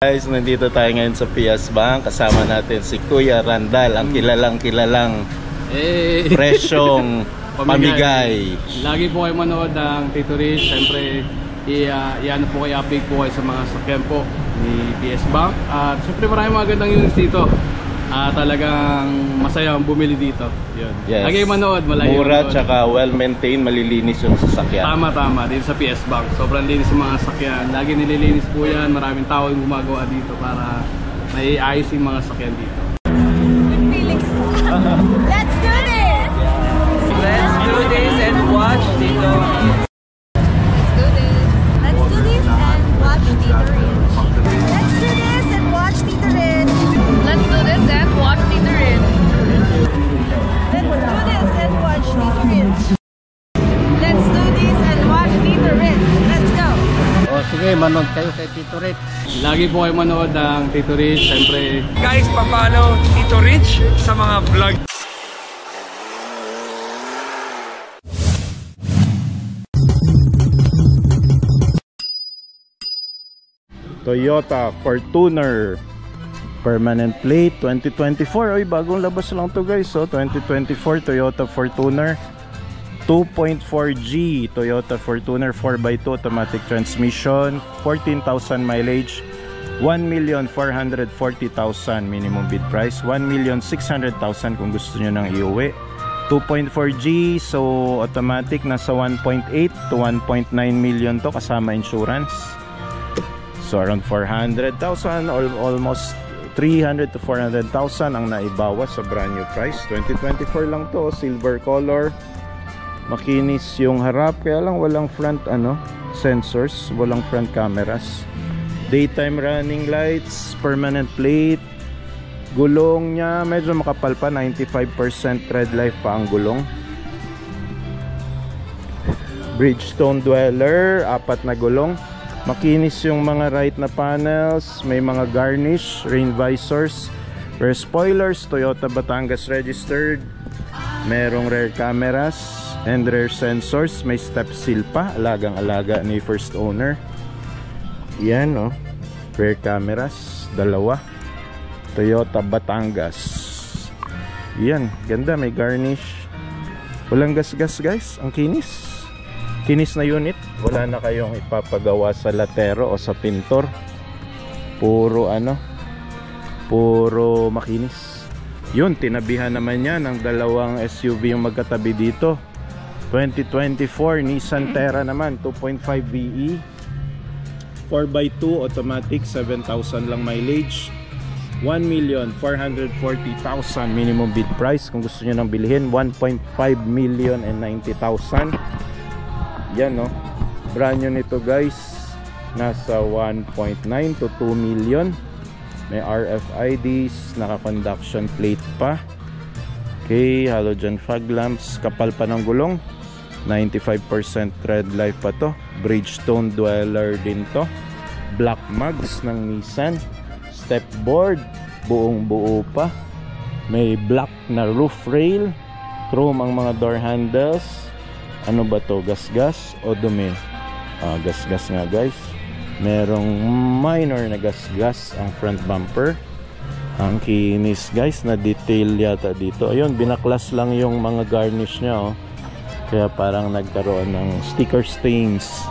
Guys, nandito tayo ngayon sa PS Bank. Kasama natin si Kuya Randal, ang kilalang presyong pamigay. Lagi po kayo manood ng Tito Rich. Siyempre, i-ano po kayo, update po kayo sa mga sakyan po ni PS Bank. At siyempre maraming magandang units dito. Talagang masaya ang bumili dito. Yun. Yes. Lagi manood, malayo. Mura, tsaka well-maintained, malilinis yung sasakyan. Tama, dito sa PS Bank. Sobrang linis yung mga sasakyan. Lagi nililinis po yan. Maraming tao yung gumagawa dito para naiayos yung mga sasakyan dito. Let's do this! Let's do this and watch Tito. Let's do this and watch Tito Rich. Let's do this and watch Tito Rich. Let's do this and watch Tito Rich. Let's do this and watch Tito Rich. Let's do this and watch Tito Rich. Let's go! O sige, manood kayo kay Tito Rich. Lagi po kayo manood ng Tito Rich. Siyempre, Guys, papalo Tito Rich sa mga vlog. Toyota Fortuner permanent plate 2024. Oy, bagong labas lang to guys. So 2024 Toyota Fortuner 2.4G Toyota Fortuner 4x2 automatic transmission, 14,000 mileage, 1,440,000 minimum bid price, 1,600,000 kung gusto nyo nang iuwi. 2.4G, so automatic, nasa 1.8 to 1.9 million to kasama insurance. So around 400,000 or almost 300 to 400,000 ang naibawas sa brand new price. 2024 lang to, silver color. Makinis yung harap, kaya lang walang front sensors, walang front cameras. Daytime running lights, permanent plate. Gulong niya medyo makapal pa, 95% tread life pa ang gulong. Bridgestone dweller, 4 na gulong. Makinis yung mga right na panels, may mga garnish, rain visors, rear spoilers, Toyota Batangas registered. Merong rear cameras and rear sensors, may step seal pa, alagang-alaga ni first owner. Yan rear cameras, 2. Toyota Batangas. Yan, ganda, may garnish. Walang gas-gas guys, ang kinis. Kinis na unit, wala na kayong ipapagawa sa latero o sa pintor. Puro puro makinis. Yun, tinabihan naman niya ng 2 SUV yung magkatabi dito. 2024 Nissan Terra naman, 2.5 VE, 4x2 automatic, 7,000 lang mileage, 1,440,000 minimum bid price. Kung gusto nyo nang bilhin, 1.5 million and 90,000. Yan brand new nito guys, nasa 1.9 to 2 million. May RFIDs, naka conduction plate pa. Okay, halogen fog lamps, kapal pa ng gulong, 95% tread life pa to. Bridgestone dweller din to. Black mugs ng Nissan. Step board, buong buo pa. May black na roof rail. Chrome ang mga door handles. Ano ba to? Gas-gas o dumi? Gas-gas nga guys. Merong minor na gas-gas ang front bumper. Ang kinis guys, na detail yata dito. Ayun, binaklas lang yung mga garnish nya kaya parang nagkaroon ng sticker stains.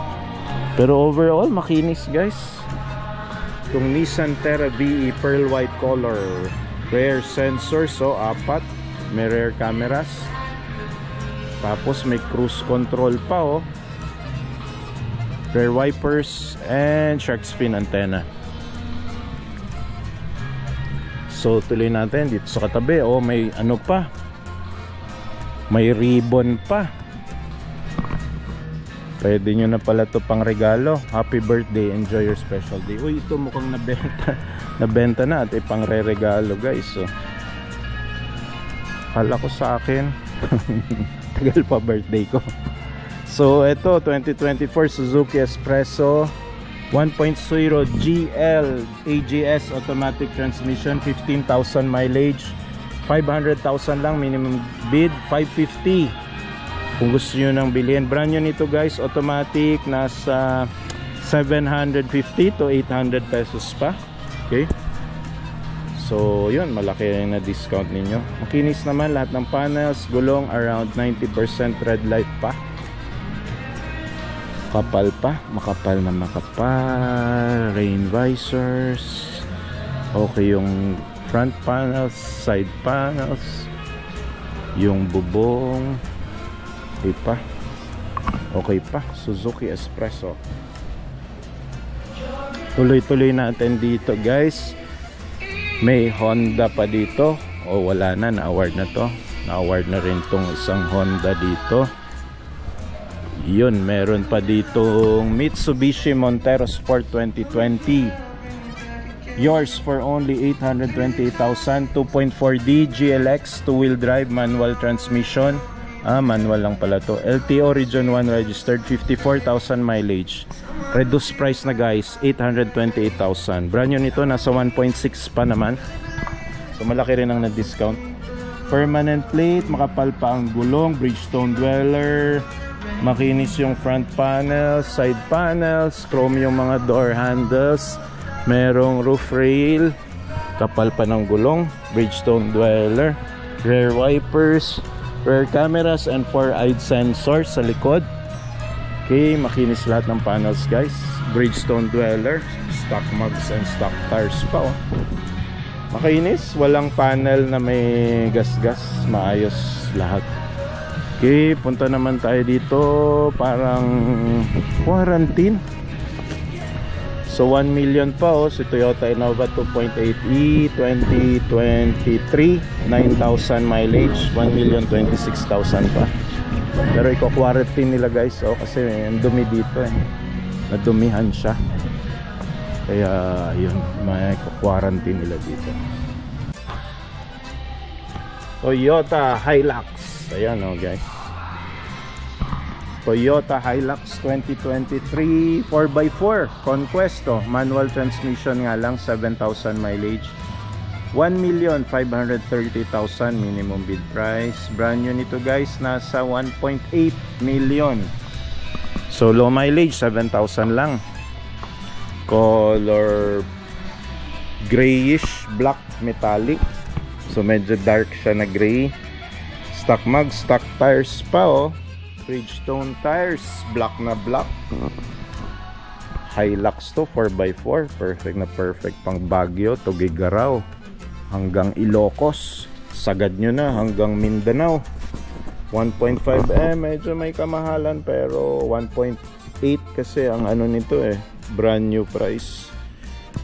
Pero overall makinis guys. Itong Nissan Terra VE pearl white color. Rear sensors, 4. May rear cameras. Tapos may cruise control pa rear wipers and shark fin antenna. So tuloy natin dito sa katabi. May pa, may ribbon pa. Pwede nyo na pala to pang regalo. Happy birthday, enjoy your special day. Uy, ito mukhang nabenta na at pang re-regalo guys. So hala ko sa akin tagal pa birthday ko. So ito, 2024 Suzuki Espresso 1.0 GL AGS automatic transmission, 15,000 mileage, 500,000 lang minimum bid, 550 kung gusto nyo nang bilhin. Brand new nito guys, automatic, nasa 750 to 800 pesos pa. Okay? So, yun, malaki na discount ninyo. Makinis naman lahat ng panels, gulong around 90% red light pa. Kapal pa, makapal na makapal. Rain visors. Okay yung front panels, side panels. Yung bubong. Okay pa. Okay pa, Suzuki Espresso. Tuloy-tuloy natin dito, guys. May Honda pa dito. O wala na, na-award na to. Na-award na rin tong isang Honda dito. Yun, meron pa ditong Mitsubishi Montero Sport 2020. Yours for only 828,000. 2.4D GLX, 2-wheel drive, manual transmission. Manual lang pala to. LTO Region 1 registered, 54,000 mileage. Reduced price na guys, 828,000. Brand new nito, nasa 1.6 pa naman. So malaki rin ang na-discount. Permanent plate, makapal pa ang gulong, Bridgestone dweller. Makinis yung front panels, side panels, chrome yung mga door handles. Merong roof rail, kapal pa ng gulong, Bridgestone dweller. Rear wipers, rear cameras and 4-eyed sensors sa likod. Okay, makinis lahat ng panels guys. Bridgestone dweller, stock mugs and stock tires pa oh. Makinis, walang panel na may gas-gas, maayos lahat. Okay, punta naman tayo dito, parang quarantine. So 1 million pa oh, si Toyota Innova 2.8e 2023, 9,000 mileage, 1,026,000 pa. Pero i-quarantine nila guys oh, kasi ang dumi dito eh. Nadumihan siya. Kaya yun, may quarantine nila dito. Toyota Hilux. Ayan oh guys. Toyota Hilux 2023 4x4 Conquest oh, manual transmission nga lang, 7,000 mileage, 1,530,000 minimum bid price. Brand new nito guys, nasa 1.8 million. So low mileage, 7,000 lang. Color grayish black metallic. So medyo dark siya na gray. Stock mag, stock tires pa oh. Bridgestone tires, black na black. Hilux to, 4x4. Perfect na perfect pang Baguio to Gigaraw hanggang Ilocos. Sagad nyo na hanggang Mindanao. 1.5M, medyo may kamahalan pero 1.8 kasi ang ano nito eh, brand new price.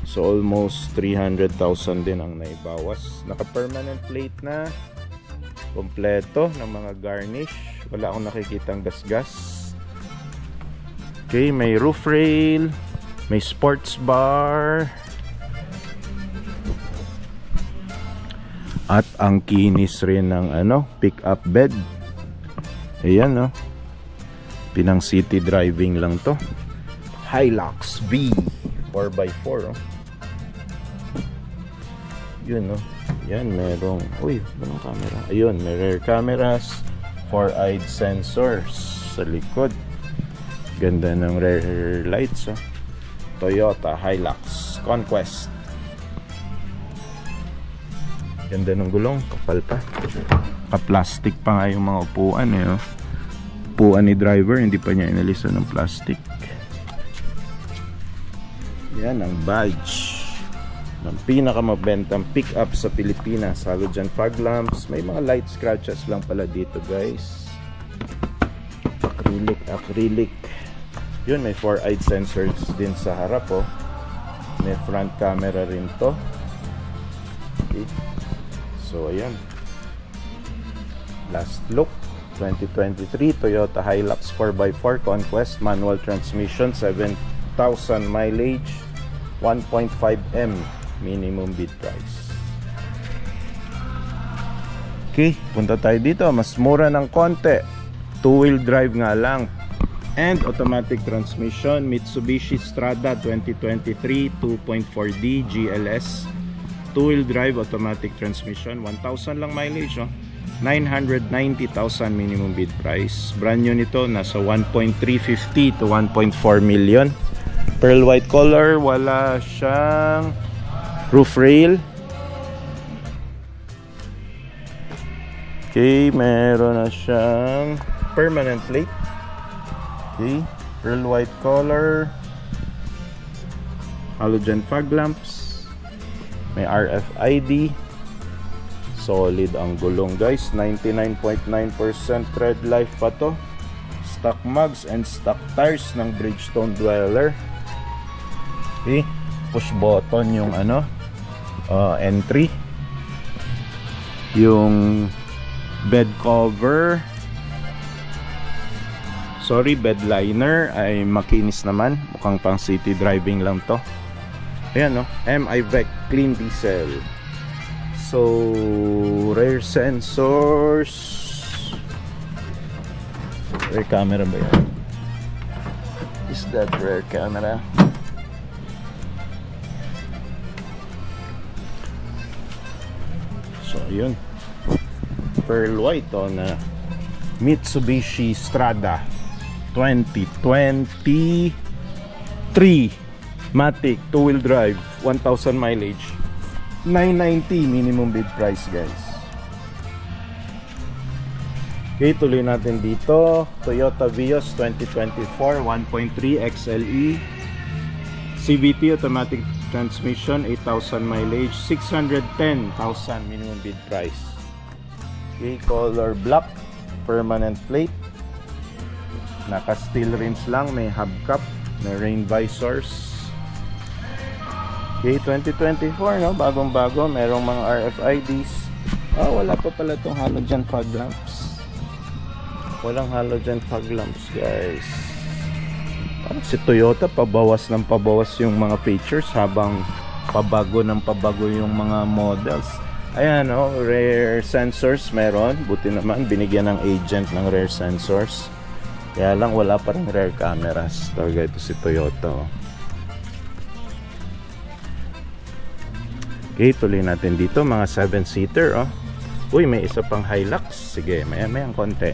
So almost 300,000 din ang naibawas. Naka permanent plate na, kompleto ng mga garnish. Wala akong nakikitang gasgas. Okay, may roof rail, may sports bar, at ang kinis rin ng ano, pick up bed. Ayan no, pinang city driving lang to. Hilux V 4x4 oh. Yun no, yan merong, uy, anong camera? Ayun, may rear cameras, 4-eyed sensors sa likod. Ganda ng rear lights oh. Toyota Hilux Conquest. Ganda ng gulong, kapal pa. Ka-plastic pa nga yung mga upuan eh oh. Upuan ni driver, hindi pa niya inalisan ng plastic. Yan ang badge ng pinakamabentang pick-up sa Pilipinas. Halogen fog lamps. May mga light scratches lang pala dito guys. Acrylic. Yun, may 4-eyed sensors din sa harap oh. May front camera rin to. Okay. So ayan, last look. 2023 Toyota Hilux 4x4 Conquest, manual transmission, 7,000 mileage, 1.5M minimum bid price. Okay, punta tayo dito. Mas mura ng konti, 2-wheel drive nga lang and automatic transmission. Mitsubishi Strada 2023 2.4D GLS, 2-wheel drive, automatic transmission, 1,000 lang mileage oh. 990,000 minimum bid price. Brand new nito, nasa 1.350 to 1.4 million. Pearl white color, wala siyang Roof rail. Okay, meron na siyang permanent plate. Okay, pearl white color. Halogen fog lamps. May RFID. Solid ang gulong guys. 99.9% tread life pa to. Stock mugs and stock tires ng Bridgestone Dweller. Okay, push button yung ano, entry. Yung bed cover, sorry, bed liner ay makinis naman. Mukhang pang city driving lang to. Ayan, no? MIVEC clean diesel. So rear sensors. Rear camera ba yan? Is that rear camera? So yun, pearl white on Mitsubishi Strada 2023 Matic 2-wheel drive, 1,000 mileage, 990 minimum bid price guys. Okay, tuloy natin dito. Toyota Vios 2024 1.3 XLE CVT automatic transmission, 8,000 mileage, 610,000 minimum bid price. Okay, color black, permanent plate, naka steel rims lang, may hubcap, may rain visors. Okay, 2024, no? Bagong bago, merong mga RFIDs. Wala pa pala itong halogen fog lamps. Walang halogen fog lamps guys. Parang si Toyota pabawas ng pabawas yung mga features habang pabago ng pabago yung mga models. Ayan, no? Rear sensors meron. Buti naman binigyan ng agent ng rear sensors. Kaya lang wala pa rin rear cameras. Talaga ito si Toyota, oh. Okay, tuloy natin dito mga 7-seater, oh. Uy, may isa pang Hilux. Sige, may ang konti.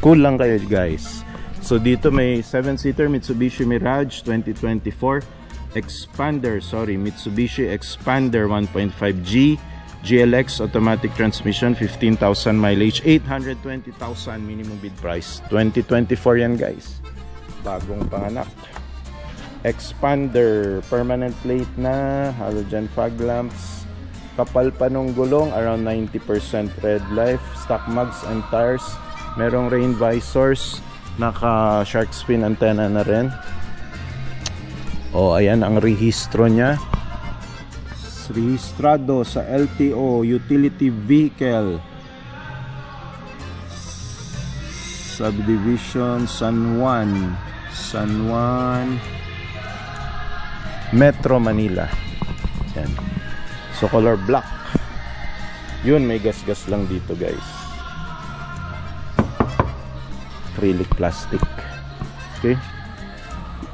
Cool lang kayo guys. So dito may 7-seater Mitsubishi Mirage 2024 Expander, Mitsubishi Expander 1.5G GLX automatic transmission, 15,000 mileage, 820,000 minimum bid price. 2024 yan guys. Bagong panganak. Expander, permanent plate na, halogen fog lamps, kapal pa nung gulong, around 90% red life, stock mugs and tires, merong rain visors, naka shark fin antenna na rin. Ayan ang rehistro nya. Rehistrado sa LTO Utility Vehicle Subdivision San Juan Metro Manila. Yan. So color black. Yun, may gas-gas lang dito guys. Acrylic plastic. Okay,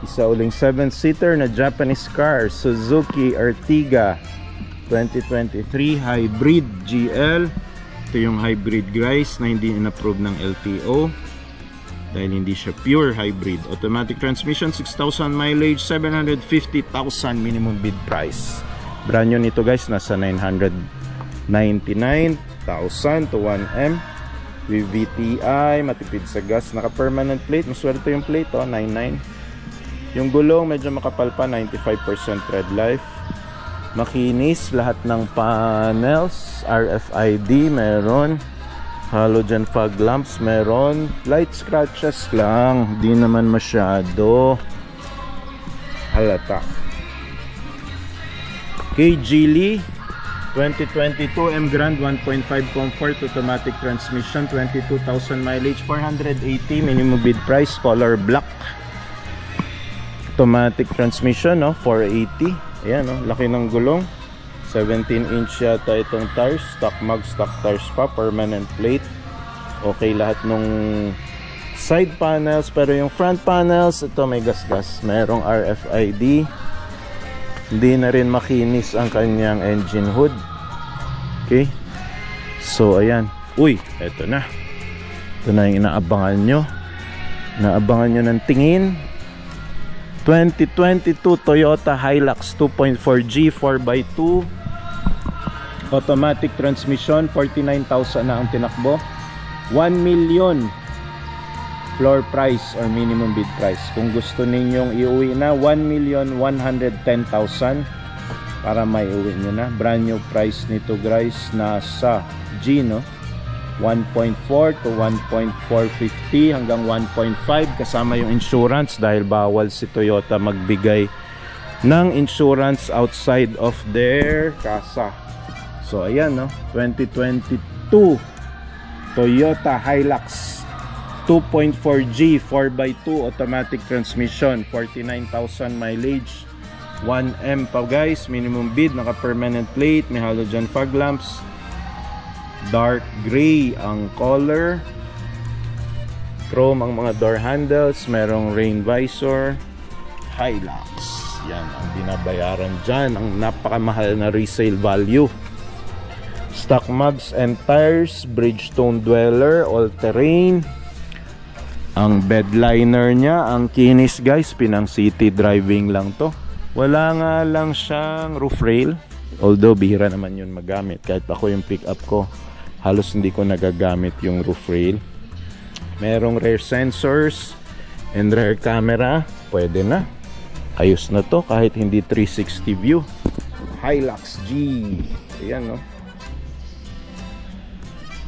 isa uling 7-seater na Japanese car, Suzuki Ertiga 2023 hybrid GL. Ito yung hybrid guys na hindi in-approve ng LTO dahil hindi siya pure hybrid. Automatic transmission, 6,000 mileage, 750,000 minimum bid price. Brand new nito guys, nasa 999,000 to 1M. With VTI, matipid sa gas, naka permanent plate, maswerte yung plate, 99. Yung gulong medyo makapal pa, 95% red life. Makinis lahat ng panels, RFID meron, halogen fog lamps meron, light scratches lang, di naman masyado halata. Okay, Geely 2022 M Grand 1.5 comfort automatic transmission, 22,000 mileage, 480 minimum bid price, color black, automatic transmission, 480. Ayan, laki ng gulong, 17-inch yata itong tires, stock mug, stock tires pa, permanent plate. Okay lahat nung side panels, pero yung front panels, ito may gas-gas, merong RFID. Hindi na rin makinis ang kanyang engine hood. Okay, so ayan. Uy, eto na. Ito na yung inaabangan nyo. Inaabangan nyo ng tingin. 2022 Toyota Hilux 2.4G 4x2 Automatic transmission, 49,000 na ang tinakbo. 1 million floor price or minimum bid price. Kung gusto ninyong iuwi na, 1,110,000 para may uwi nyo na. Brand new price nito guys, nasa G, no? 1.4 to 1.450 hanggang 1.5 kasama yung insurance dahil bawal si Toyota magbigay ng insurance outside of their kasa. So ayan, no, 2022 Toyota Hilux 2.4G 4x2 automatic transmission, 49,000 mileage, 1M pa guys, minimum bid, naka permanent plate, may halogen fog lamps, dark gray ang color, chrome ang mga door handles, merong rain visor. Hilux, yan ang binabayaran dyan, ang napakamahal na resale value. Stock mugs and tires, Bridgestone Dweller, all-terrain. Ang bed liner niya, ang kinis guys, pinang city driving lang to. Wala nga lang siyang roof rail, although bihira naman yun magamit. Kahit ako yung pick up ko, halos hindi ko nagagamit yung roof rail. Merong rear sensors and rear camera, pwede na. Ayos na to kahit hindi 360 view. Hilux G, ayan, no?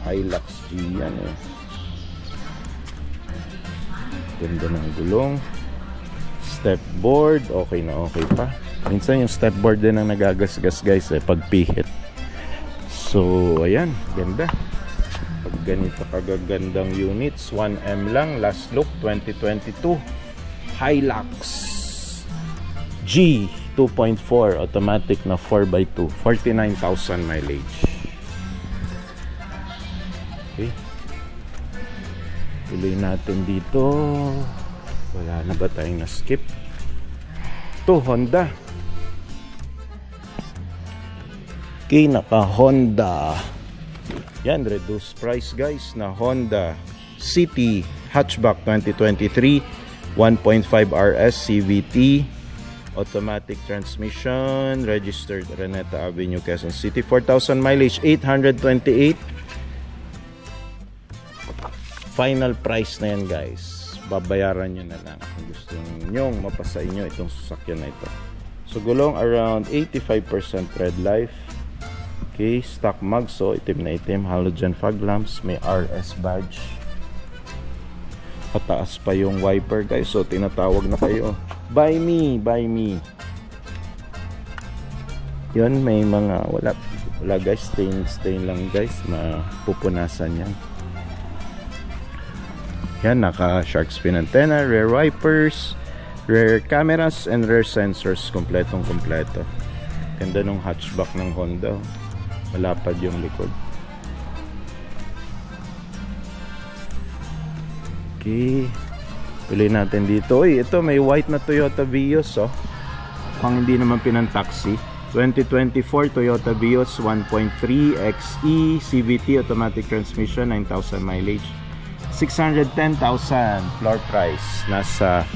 Hilux G yan, eh. Ganda ng gulong. Step board, okay na okay pa. Minsan yung step board din ang nagagasgas guys, eh, pag pihit. So ayan, ganda. Pag ganito kagagandang units, 1M lang, last look 2022 Hilux G 2.4 automatic na 4x2, 49,000 mileage. Okay, tuloy natin dito. Wala na ba tayong na-skip? Ito, Honda. Okay, naka Honda. Yan, reduced price guys na Honda City Hatchback 2023 1.5 RS CVT, automatic transmission, registered Reneta Avenue, Quezon City, 4,000 mileage, 828. Final price na yan guys, babayaran nyo na lang kung gusto nyong mapasa inyo itong sasakyan na ito. So gulong around 85% red life. Okay, stock mugs, so itim na itim, halogen fog lamps, may RS badge. Pataas pa yung wiper guys, so tinatawag na kayo, buy me, buy me. Yun, may mga wala guys, stain lang guys, mapupunasan yan. Yan, naka shark fin antenna, rear wipers, rear cameras and rear sensors, kompletong kompleto. Ganda nung hatchback ng Honda, malapad yung likod. Okay, tuloy natin dito. Uy, ito may white na Toyota Vios, oh. Pang hindi naman pinang-taxi. 2024 Toyota Vios 1.3 XE CVT automatic transmission, 9,000 mileage, 610,000 floor price. Nasa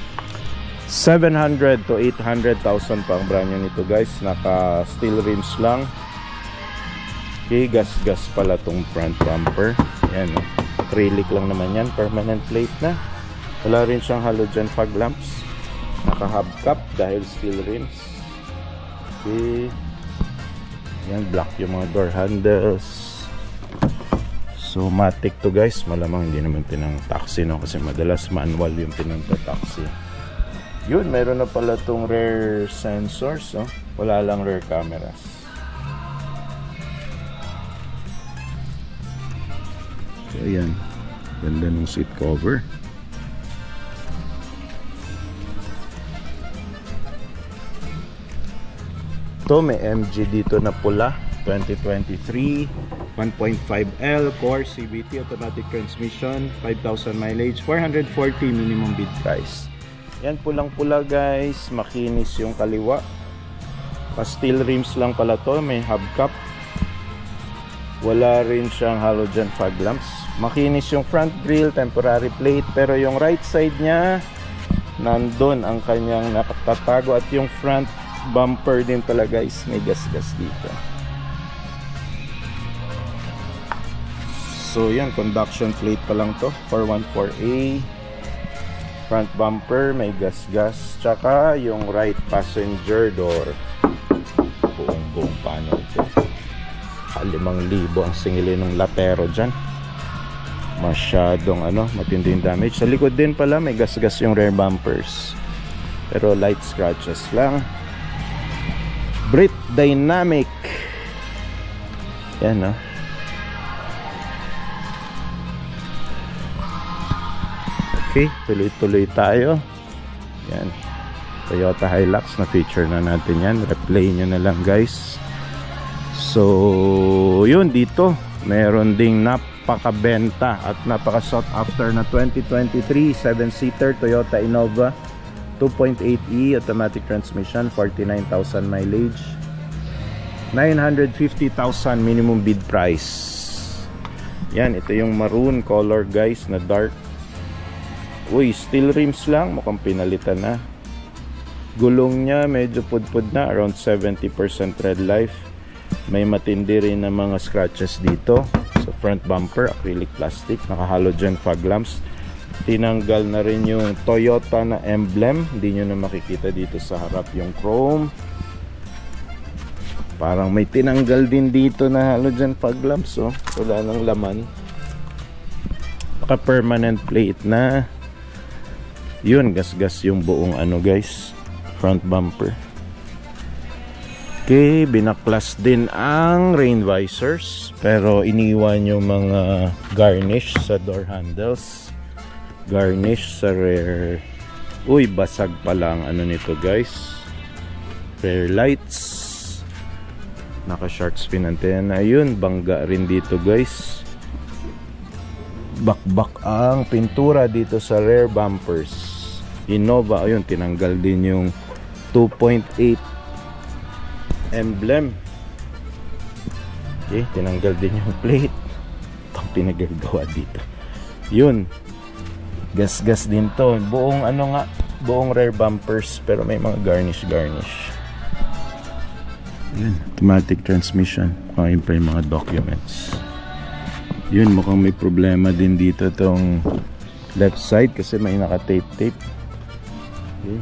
700 to 800,000 pang brand new nito guys. Naka steel rims lang. Okay, gas pala tong front bumper. Yan, oh. Acrylic lang naman yan, permanent plate na. Wala rin siyang halogen fog lamps. Naka hubcap dahil steel rims. Okay, yan, black yung mga door handles. So matic to guys, malamang hindi naman pinang taxi, no? Kasi madalas manual yung pinang taxi. Yun, meron na pala tong rear sensors, no? Wala lang rear cameras. So ayan, ganda ng seat cover. Ito, may MG dito na pula, 2023 1.5L core CVT automatic transmission, 5,000 mileage, 440 minimum bid price. Yan, pulang pula guys, makinis yung kaliwa, pa-steel rims lang pala to, may hubcap. Wala rin siyang halogen fog lamps. Makinis yung front grille, temporary plate, pero yung right side niya nandun ang kanyang nakatatago, at yung front bumper din pala guys, may gas dito. So yan, conduction plate pa lang to, 414A. Front bumper, may gas-gas. Tsaka yung right passenger door, buong panel ito. 5,000 ang singilin ng latero dyan. Masyadong matindi yung damage. Sa likod din pala may gas-gas yung rear bumpers, pero light scratches lang. Brit Dynamic. Yan, no? Okay, tuloy-tuloy tayo. Yan, Toyota Hilux, na feature na natin yan. Replay nyo na lang, guys. So yun, dito meron ding napakabenta at napaka sought after na 2023 7-seater Toyota Innova 2.8e automatic transmission, 49,000 mileage, 950,000 minimum bid price. Yan, ito yung maroon color, guys, na dark. Uy, steel rims lang, mukhang pinalitan na. Gulong niya medyo pudpud na, around 70% red life. May matindi rin na mga scratches dito sa front bumper, acrylic plastic, naka halogen fog lamps. Tinanggal na rin yung Toyota na emblem, hindi nyo na makikita dito sa harap yung chrome. Parang may tinanggal din dito na halogen fog lamps, oh. Wala nang laman. Naka permanent plate na. Yun, gas-gas yung buong guys, front bumper. Okay, binaklas din ang rain visors, pero iniwan yung mga garnish sa door handles, garnish sa rear. Uy, basag pa lang nito, guys. Rear lights, naka shark fin antenna. Ayun, bangga rin dito, guys. Bakbak ang pintura dito sa rear bumpers. Innova, ayun, tinanggal din yung 2.8 emblem. Okay, tinanggal din yung plate. Pang pinagagawa dito. Yun, gas-gas din to. Buong buong rear bumpers, pero may mga garnish. Yun, automatic transmission. Ayun pa yung mga documents. Yun, mukhang may problema din dito tong left side kasi may naka-tape. Okay,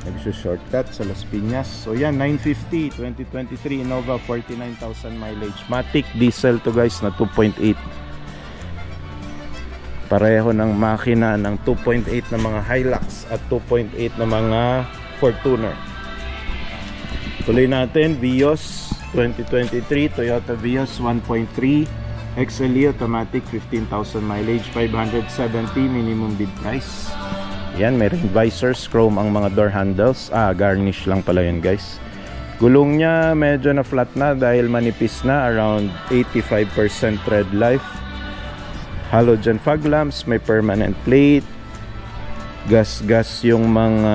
nagsushortcut sa Las Piñas. So yan, 950 2023 Innova, 49,000 mileage, matic diesel to, guys, na 2.8. Pareho ng makina ng 2.8 na mga Hilux at 2.8 na mga Fortuner. Tuloy natin, Vios 2023 Toyota Vios 1.3 XLE automatic, 15,000 mileage, 570 minimum bid price. Yan, may ring visors, chrome ang mga door handles. Garnish lang pala yun, guys. Gulong niya medyo na flat na dahil manipis na, around 85% red life. Halogen fog lamps, may permanent plate. Gas-gas yung mga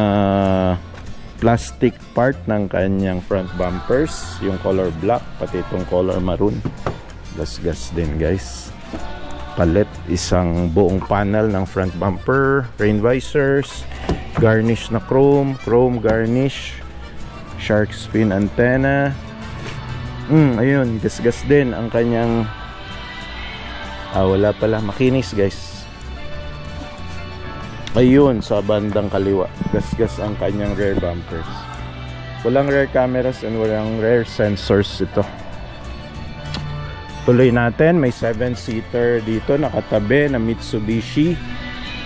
plastic part ng kanyang front bumpers, yung color black, pati itong color maroon. Gas-gas din, guys. Palit, isang buong panel ng front bumper, rain visors, garnish na chrome garnish, shark fin antenna. Ayun, gas-gas din ang kanyang wala pala, makinis, guys. Ayun, sa bandang kaliwa, gas-gas ang kanyang rear bumpers. Walang rear cameras and walang rear sensors ito. Tuloy natin, may 7-seater dito nakatabi na Mitsubishi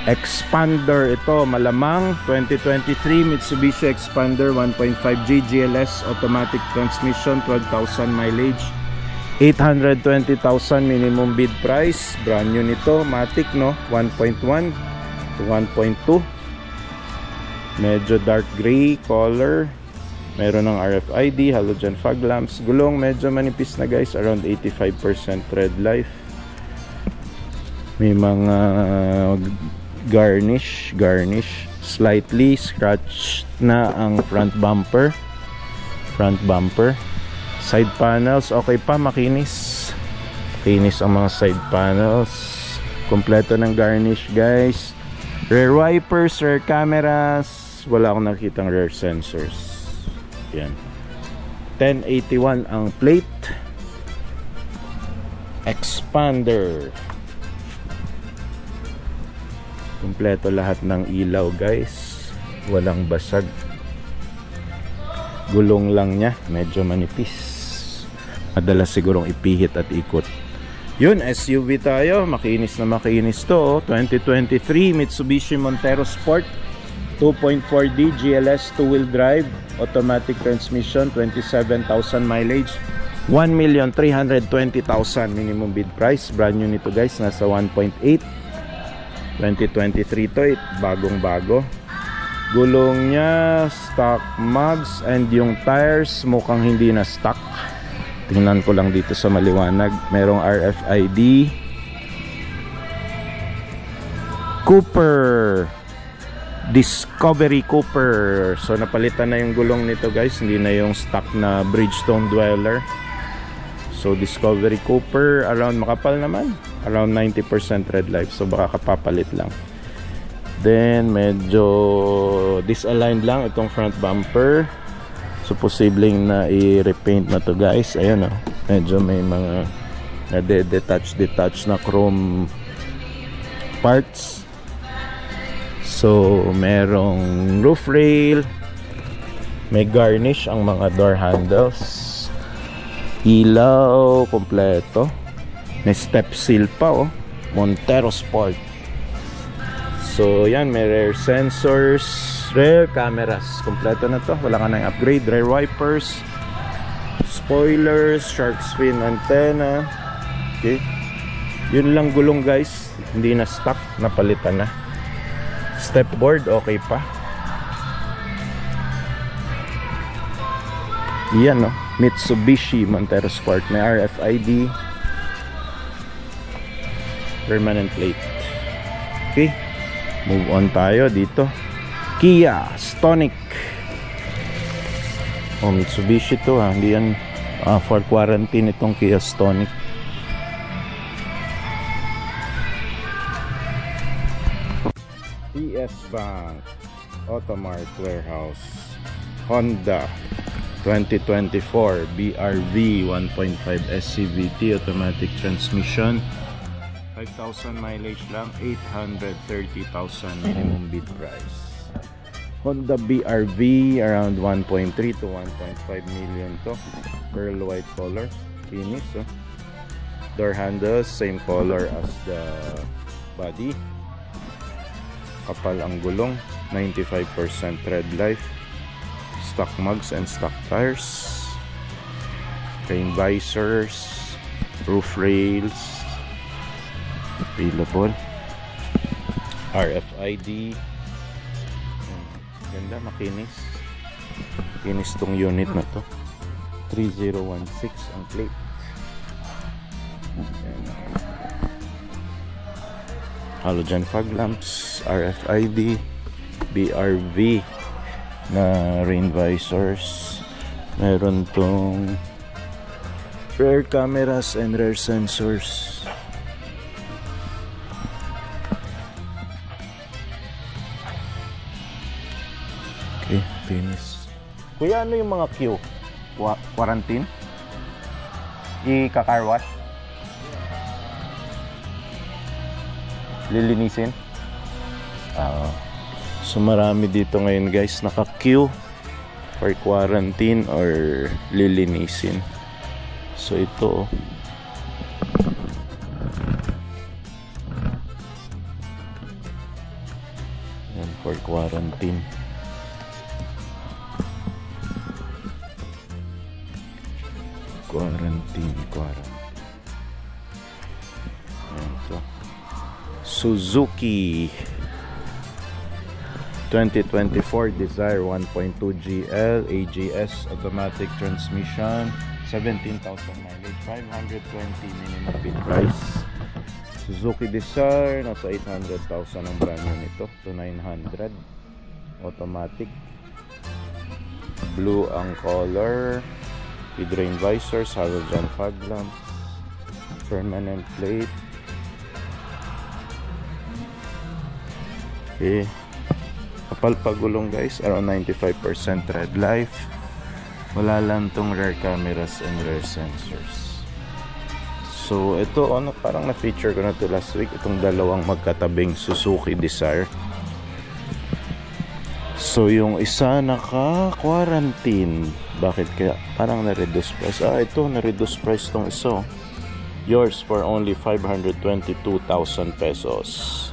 Expander. Ito, malamang 2023 Mitsubishi Expander 1.5G GLS automatic transmission, 12,000 mileage, 820,000 minimum bid price. Brand new nito, matic, no? 1.1 to 1.2. Medyo dark gray color. Meron ng RFID, halogen fog lamps. Gulong medyo manipis na, guys, around 85% red life. May mga garnish, slightly scratched na ang front bumper. Side panels, okay pa, makinis ang mga side panels. Kompleto ng garnish, guys. Rear wipers, rear cameras, wala akong nakitang rear sensors. Yan, 1081 ang plate. Expander Kumpleto lahat ng ilaw guys, walang basag. Gulong lang niya, medyo manipis, madalas sigurong ipihit at ikot. Yun, SUV tayo, makinis na makinis to. 2023 Mitsubishi Montero Sport 2.4D GLS 2-wheel drive, automatic transmission, 27,000 mileage, 1,320,000 minimum bid price. Brand new nito guys, nasa 1.8. 2023 to, bagong bago. Gulong niya stock mugs, and yung tires mukhang hindi na stock. Tingnan ko lang dito sa maliwanag. Merong RFID. Cooper Discovery Cooper. So napalitan na yung gulong nito guys, hindi na yung stock na Bridgestone Dweller. So Discovery Cooper, around makapal naman, around 90% red light, so baka kapapalit lang. Then medyo disaligned lang itong front bumper, so posibleng na i-repaint na to guys. Ayan medyo may mga detach na chrome parts. So merong roof rail, may garnish ang mga door handles, ilaw kompleto, may step seal pa Montero Sport. So yan, may rear sensors, rear cameras, kompleto na to, wala ka nang upgrade. Rear wipers, spoilers, shark fin antenna. Okay, yun lang gulong guys, hindi na stock, napalitan na. Step board okay pa. Yan Mitsubishi Montero Sport, may RFID, permanent plate. Okay, move on tayo dito. Kia Stonic. Mitsubishi to hindi yan for quarantine itong Kia Stonic. PS Bank, Automart Warehouse, Honda 2024 BRV 1.5 SCVT, automatic transmission, 5,000 mileage lang, 830,000 minimum bid price. Honda BRV around 1.3 to 1.5 million to, pearl white color, finish. Door handles same color as the body. Kapal ang gulong, 95% red light, stock mugs and stock tires, rain visors, roof rails available, RFID. Ganda, makinis tong unit na to. 3016 ang plate. Halogen fog lamps, RFID, BRV na rain visors. Meron tong rear cameras and rear sensors. Okay, finish. Kuya, ano yung mga queue? Quarantine? I-car wash? Lilinisin? So marami dito ngayon guys naka-queue for quarantine or lilinisin. So ito yan, for quarantine. Quarantine. Yan to. Suzuki 2024 Desire 1.2 GL AGS automatic transmission, 17,000 mileage, 520 minimum bid price. Suzuki Desire nasa 800,000 ang brand new nito to 900. Automatic, blue ang color, with rain visors, halogen fog lamps, permanent plate. Okay, kapal pagulong guys, around 95% red light. Wala lang tong rear cameras and rear sensors. So ito, ano, parang na-feature ko na to last week, itong dalawang magkatabing Suzuki Desire. So yung isa naka-quarantine. Bakit kaya? Parang na-reduce price. Ito, na-reduce price tong isa. Yours for only 522,000 pesos.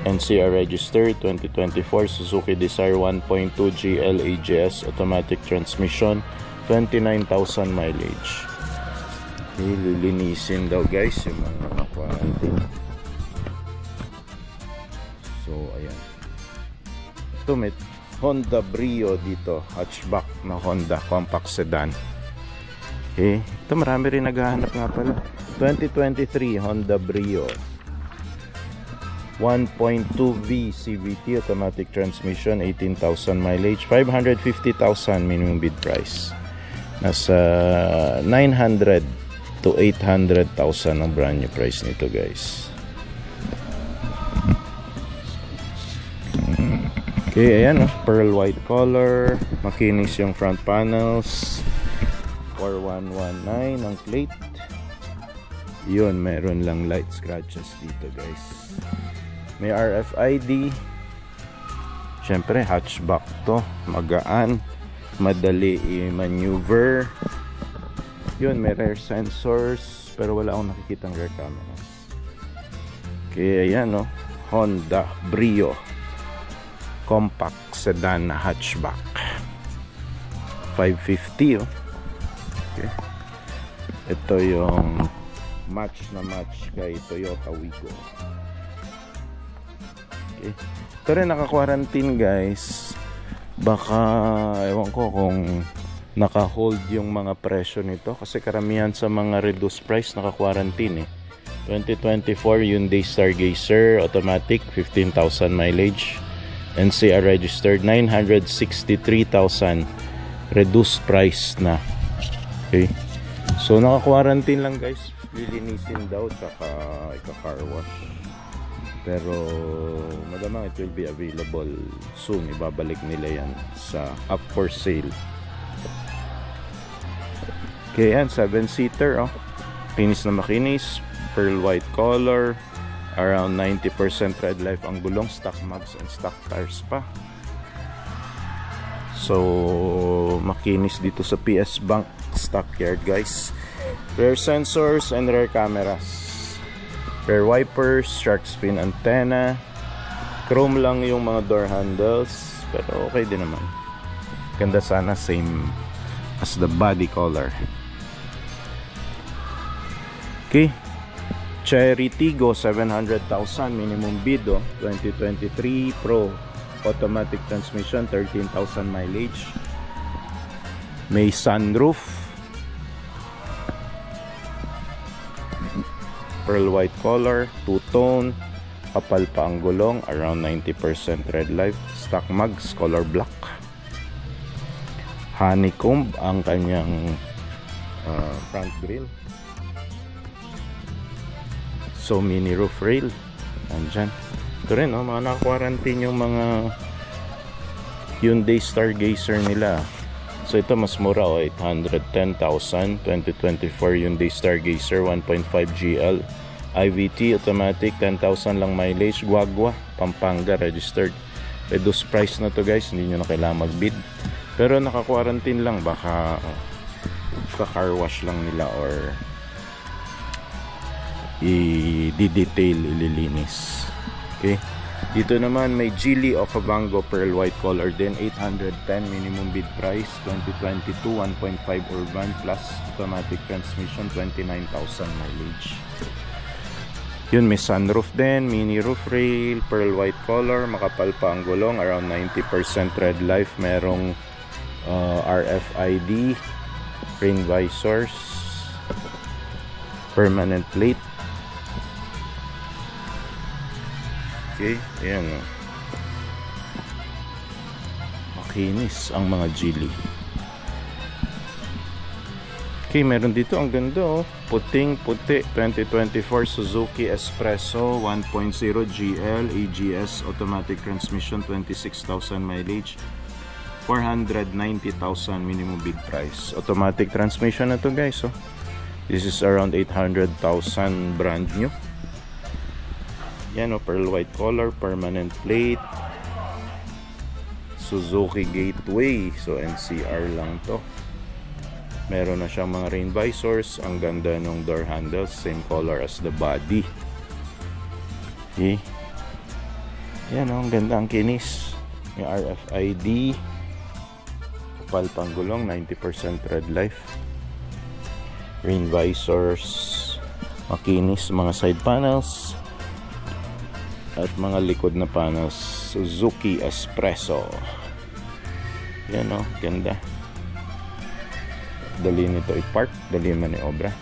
NCR registered 2024 Suzuki Desire 1.2 GL AGS automatic transmission, 29,000 mileage. Lilinisin daw guys yung mga quarantine. So ayan. Ito may Honda Brio dito, hatchback na Honda compact sedan. Okay, ito marami rin naghahanap nga pala. 2023 Honda Brio 1.2V CVT automatic transmission, 18,000 mileage, 550,000 minimum bid price. Nasa 900 to 800,000 ang brand new price nito guys. Okay, ayan, pearl white color, makinis yung front panels, 4119 ang plate. Yun, meron lang light scratches dito guys. May RFID. Syempre hatchback to, magaan, madali i-maneuver. Yun, may rear sensors pero wala akong nakikitang rear cameras. Okay, ayan no, Honda Brio compact sedan na hatchback, 550 oh. Okay. Ito yung match na match kay Toyota Wigo. Okay. Ito rin naka-quarantine guys. Baka ewan ko kung naka-hold yung mga presyo nito kasi karamihan sa mga reduced price naka-quarantine eh. 2024 Hyundai Stargazer automatic, 15,000 mileage. NCR registered, 963,000 reduced price na. Okay, so naka-quarantine lang guys, lilinisin daw tsaka ika-car wash, pero malamang it will be available soon. Ibabalik nila yan sa up for sale. Okay, yan 7-seater oh, kinis na makinis, pearl white color, around 90% red life ang gulong, stock mags and stock tires pa. So makinis dito sa PS Bank stockyard guys. Rear sensors and rear cameras, rear wipers, shark fin antenna, chrome lang yung mga door handles pero okay din naman. Ganda sana, same as the body color. Okay, Cherry Tiggo 700,000 minimum bid oh. 2023 Pro automatic transmission, 13,000 mileage. May sunroof, pearl white color, two-tone, kapal pa ang gulong, around 90% red life, stock mags, color black. Honeycomb ang kanyang front grille. So mini roof rail andyan. Ito rin oh, mga naka-quarantine yung mga Hyundai Stargazer nila. So ito mas mura oh, 810,000. 2024 Hyundai Stargazer 1.5 GL IVT automatic, 10,000 lang mileage, Guagua, Pampanga registered. Reduced price na to guys, hindi nyo na kailangan magbid. Pero naka-quarantine lang, baka ka-car wash lang nila or i-detail, ililinis. Okay, dito naman may Geely Okavango pearl white color din, 810 minimum bid price. 2022 1.5 urban plus automatic transmission, 29,000 mileage. Yun, may sunroof din, mini roof rail, pearl white color, makapal pa ang gulong, around 90% red life, merong RFID, rain visors, permanent plate. Okay, ayan o. Makinis ang mga Geely. Okay, meron dito ang ganda oh, puting puti, 2024 Suzuki Espresso 1.0 GL AGS automatic transmission, 26,000 mileage, 490,000 minimum bid price. Automatic transmission na to guys oh. This is around 800,000 brand new. Yan o, pearl white color, permanent plate, Suzuki Gateway. So NCR lang to. Meron na siyang mga rain visors. Ang ganda ng door handles, same color as the body. Okay. Yan o, ang ganda, ang kinis. May RFID, kapal pang gulong, 90% red life. Rain visors, makinis mga side panels at mga likod na panels. Suzuki Espresso. Yan o, ganda. Dali nito i-park, dali maniobra.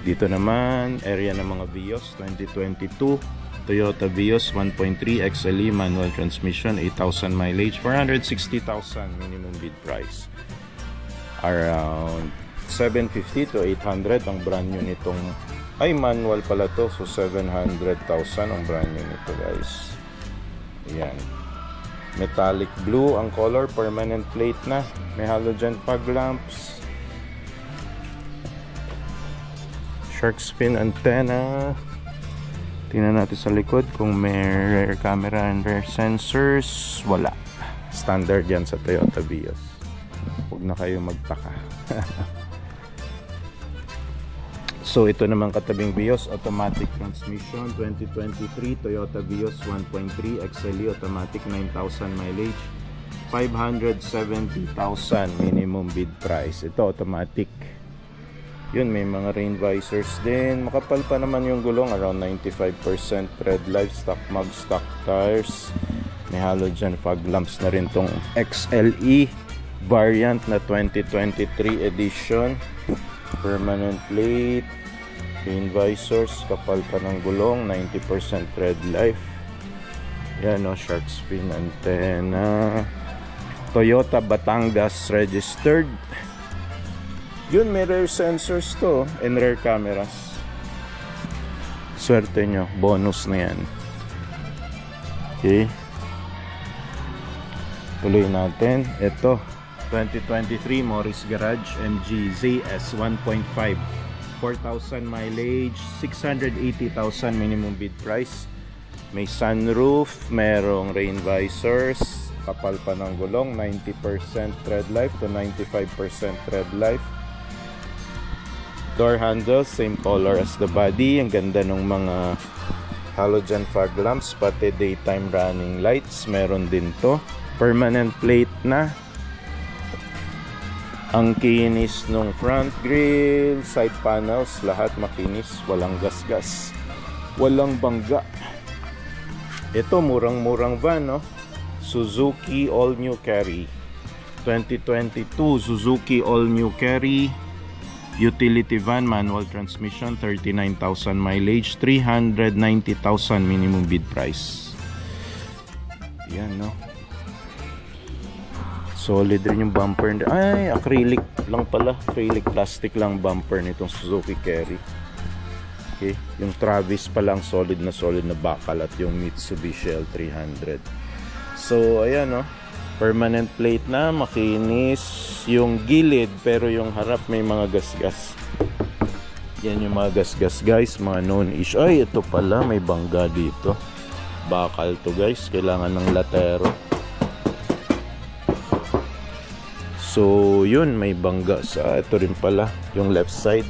Dito naman area ng mga Vios 2022 Toyota Vios 1.3 XLE manual transmission, 8,000 mileage, 460,000 minimum bid price. Around 750 to 800 ang brand new nitong, ay manual pala to, so 700,000 ang brand new nito guys. Ayan, metallic blue ang color, permanent plate na, may halogen fog lamps, shark fin antenna. Tingnan natin sa likod kung may rear camera and rear sensors. Wala, standard yan sa Toyota Vios, huwag na kayo magtaka. So ito naman katabing Vios, automatic transmission, 2023 Toyota Vios 1.3 XLE automatic, 9,000 mileage, 570,000 minimum bid price. Ito automatic. Yun, may mga rain visors din. Makapal pa naman yung gulong, around 95% red light, stock mag, stock tires. May halogen fog lamps na rin tong XLE variant na 2023 edition. Permanent plate, rain visors, kapal pa ng gulong, 90% red life. Yan o, shark fin antenna. Toyota Batangas registered. Yun, may rear sensors to and rear cameras. Swerte nyo, bonus na yan. Okay, tuloy natin. Ito 2023 Morris Garage MG ZS 1.5, 4,000 mileage, 680,000 minimum bid price. May sunroof, merong rain visors, kapal pa ng gulong, 90% red life to 95% red life. Door handles, same color as the body. Ang ganda ng mga halogen fog lamps, pati daytime running lights meron din to. Permanent plate na. Ang kinis nung front grille, side panels, lahat makinis, walang gasgas, walang bangga. Ito, murang-murang van, no? Suzuki All New Carry 2022 Suzuki All New Carry utility van, manual transmission, 39,000 mileage, 390,000 minimum bid price. Yan, no? Solid rin yung bumper. Ay, acrylic lang pala. Acrylic plastic lang bumper nitong Suzuki Carry. Okay, yung Travis pa lang solid na bakal at yung Mitsubishi L300. So, ayan, no? Permanent plate na, makinis yung gilid, pero yung harap may mga gasgas. Yan yung mga gasgas, guys, mga known issue. Ay, ito pala, may bangga dito. Bakal to, guys. Kailangan ng latero. So, yun, may bangga sa ito rin pala, yung left side.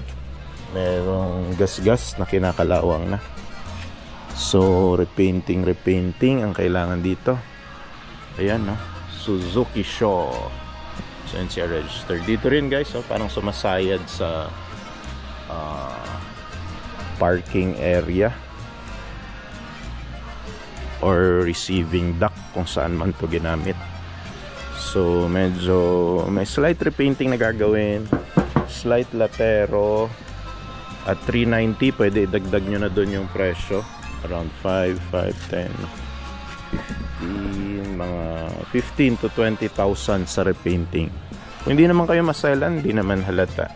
Merong gasgas na kinakalawang na. So, repainting ang kailangan dito. Ayan, no? Suzuki Shaw. So, NCR registered. Dito rin, guys, oh, parang sumasayad sa parking area or receiving dock kung saan man to ginamit. So, medyo may slight repainting na gagawin, slight latero. At 390, pwede idagdag nyo na doon yung presyo, around 5, 10, 15, mga 15 to 20,000 sa repainting. Kung hindi naman kayo maselan, hindi naman halata,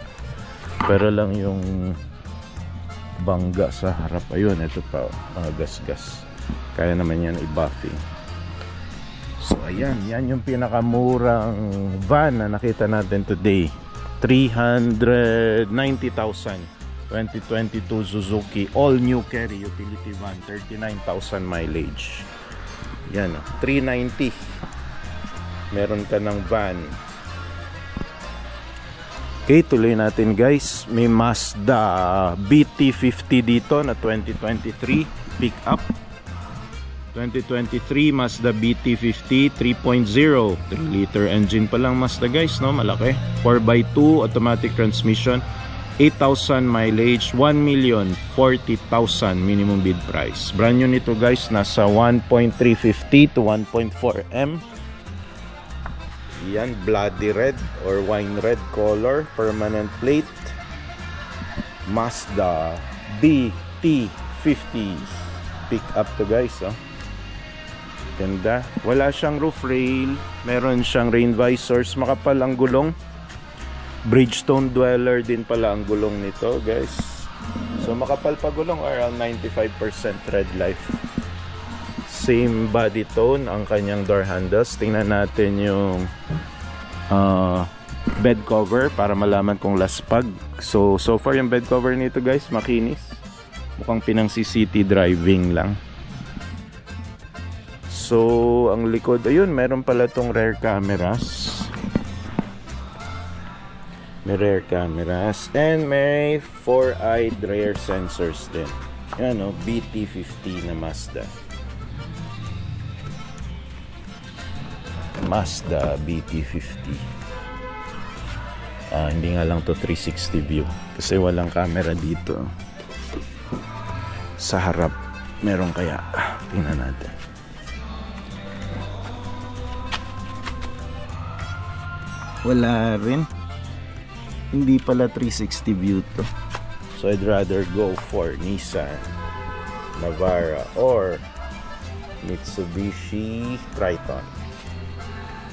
pero lang yung bangga sa harap. Ayun, ito pa, mga gasgas, kaya naman yan i-buffing. So ayan, yan yung pinakamurang van na nakita natin today, 390,000 2022 Suzuki all new carry utility van, 39,000 mileage. Yan, 390. Meron ka ng van. Okay, tuloy natin guys. May Mazda BT50 dito na 2023 pickup. 2023 Mazda BT50 3.0, 3-liter engine pa lang Mazda guys, no? Malaki. 4x2 automatic transmission, 8,000 mileage, 1,040,000 minimum bid price. Brand new nito guys, nasa 1.350 to 1.4 M. Yan, bloody red or wine red color, permanent plate. Mazda BT50 pick up to guys, oh. Ganda. Wala siyang roof rail, meron siyang rain visors, makapal ang gulong. Bridgestone dweller din pala ang gulong nito guys. So makapal pa gulong, around 95% tread life. Same body tone ang kanyang door handles. Tingnan natin yung bed cover para malaman kung laspag. So far yung bed cover nito guys, makinis. Mukhang pinang CCT driving lang. So ang likod, ayun, meron pala tong rear cameras. May rear cameras and may 4-eyed rear sensors din. Yan, oh, BT50 na Mazda. Mazda BT50. Hindi nga lang to 360 view kasi walang camera dito. Sa harap meron kaya? Tingnan natin. Wala rin. Hindi pala 360 view to. So I'd rather go for Nissan Navara or Mitsubishi Triton.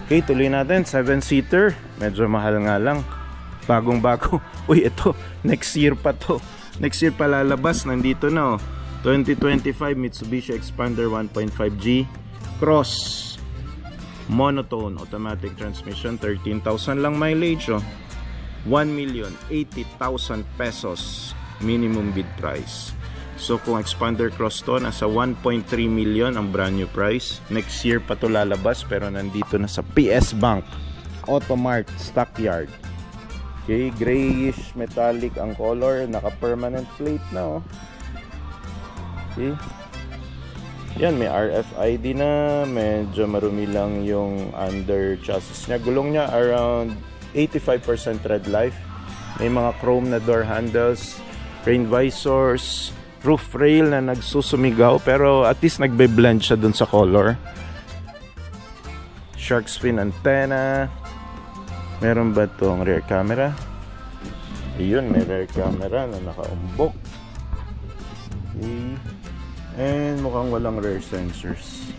Okay, tuloy natin. 7-seater. Medyo mahal nga lang. Bagong bago. Uy, ito. Next year pa to. Next year pa lalabas. Nandito na, oh. 2025 Mitsubishi Expander 1.5G Cross monotone automatic transmission. 13,000 lang mileage, oh. 1,080,000 pesos minimum bid price. So kung Expander Cross to, nasa 1.3 million ang brand new price. Next year pa to lalabas, pero nandito na sa PS Bank Automart Stockyard. Okay, grayish metallic ang color, naka permanent plate na, oh. Okay, yan, may RFID na. Medyo marumi lang yung under chassis niya. Gulong niya around 85% tread life. May mga chrome na door handles, rain visors, roof rail na nagsusumigaw, pero at least nagbe-blend siya dun sa color. Shark fin antenna. Meron ba itong rear camera? Ayun, may rear camera na nakaumbok. Okay. And mukhang walang rear sensors.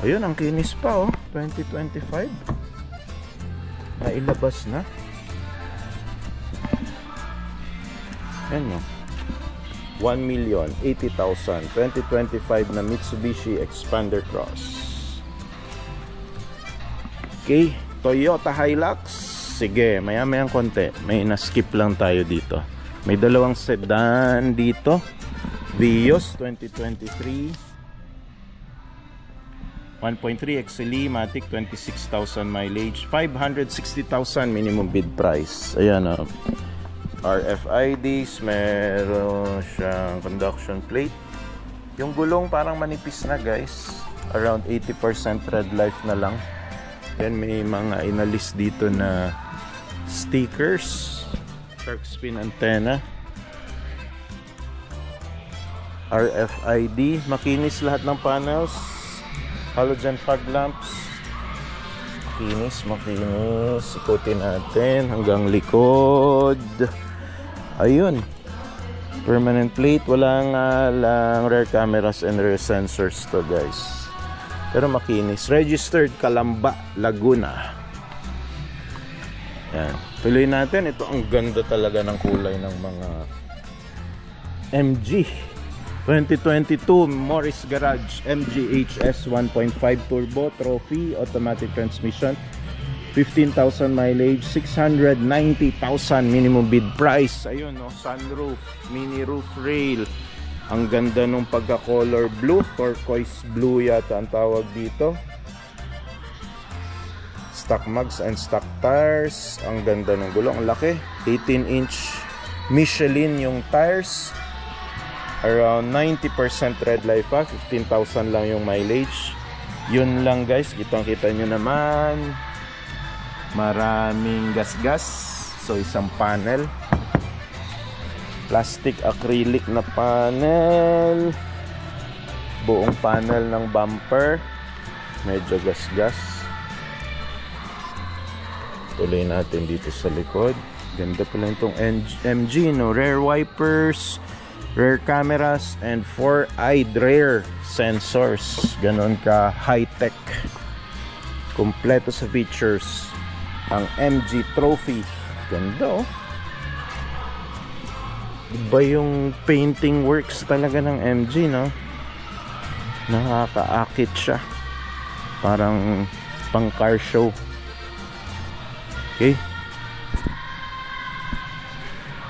Ayun, ang kinis pa, oh. 2025 nailabas na. Ayan, no? 1,080,000 2025 na Mitsubishi Expander Cross. Okay, Toyota Hilux. Sige, maya-mayang konti. May na-skip lang tayo dito. May dalawang sedan dito. Vios 2023 1.3 XLE Matic, 26,000 mileage, 560,000 minimum bid price. Ayan, RFIDs, meron siyang conduction plate. Yung gulong parang manipis na guys, around 80% tread life na lang. Then may mga inalis dito na stickers, shark fin antenna, RFID, makinis lahat ng panels, halogen fog lamps, makinis. Ikutin natin hanggang likod. Ayun, permanent plate. Wala nga lang rear cameras and rear sensors to guys, pero makinis. Registered Calamba, Laguna. Yan, tuloy natin. Ito, ang ganda talaga ng kulay ng mga MG 2022 Morris Garage MG HS 1.5 turbo trophy automatic transmission, 15,000 mileage, 690,000 minimum bid price. Ayun, no, sunroof, mini roof rail. Ang ganda nung pagka-color blue, turquoise blue yata ang tawag dito. Stock mugs and stock tires. Ang ganda ng gulong, ang laki. 18-inch Michelin yung tires. Around 90% red light pa. 15,000 lang yung mileage. Yun lang guys, kitang-kita nyo naman. Maraming gas-gas. So isang panel. Plastic acrylic na panel. Buong panel ng bumper. Medyo gas-gas. Tuloy natin dito sa likod. Ganda pala itong MG, no? Rear wipers, rear cameras, and 4-eyed rear sensors. Ganon ka high-tech. Kompleto sa features ang MG Trophy. Ganda, oh. Iba yung painting works talaga ng MG, no? Nakakaakit siya. Parang pang car show. Okay.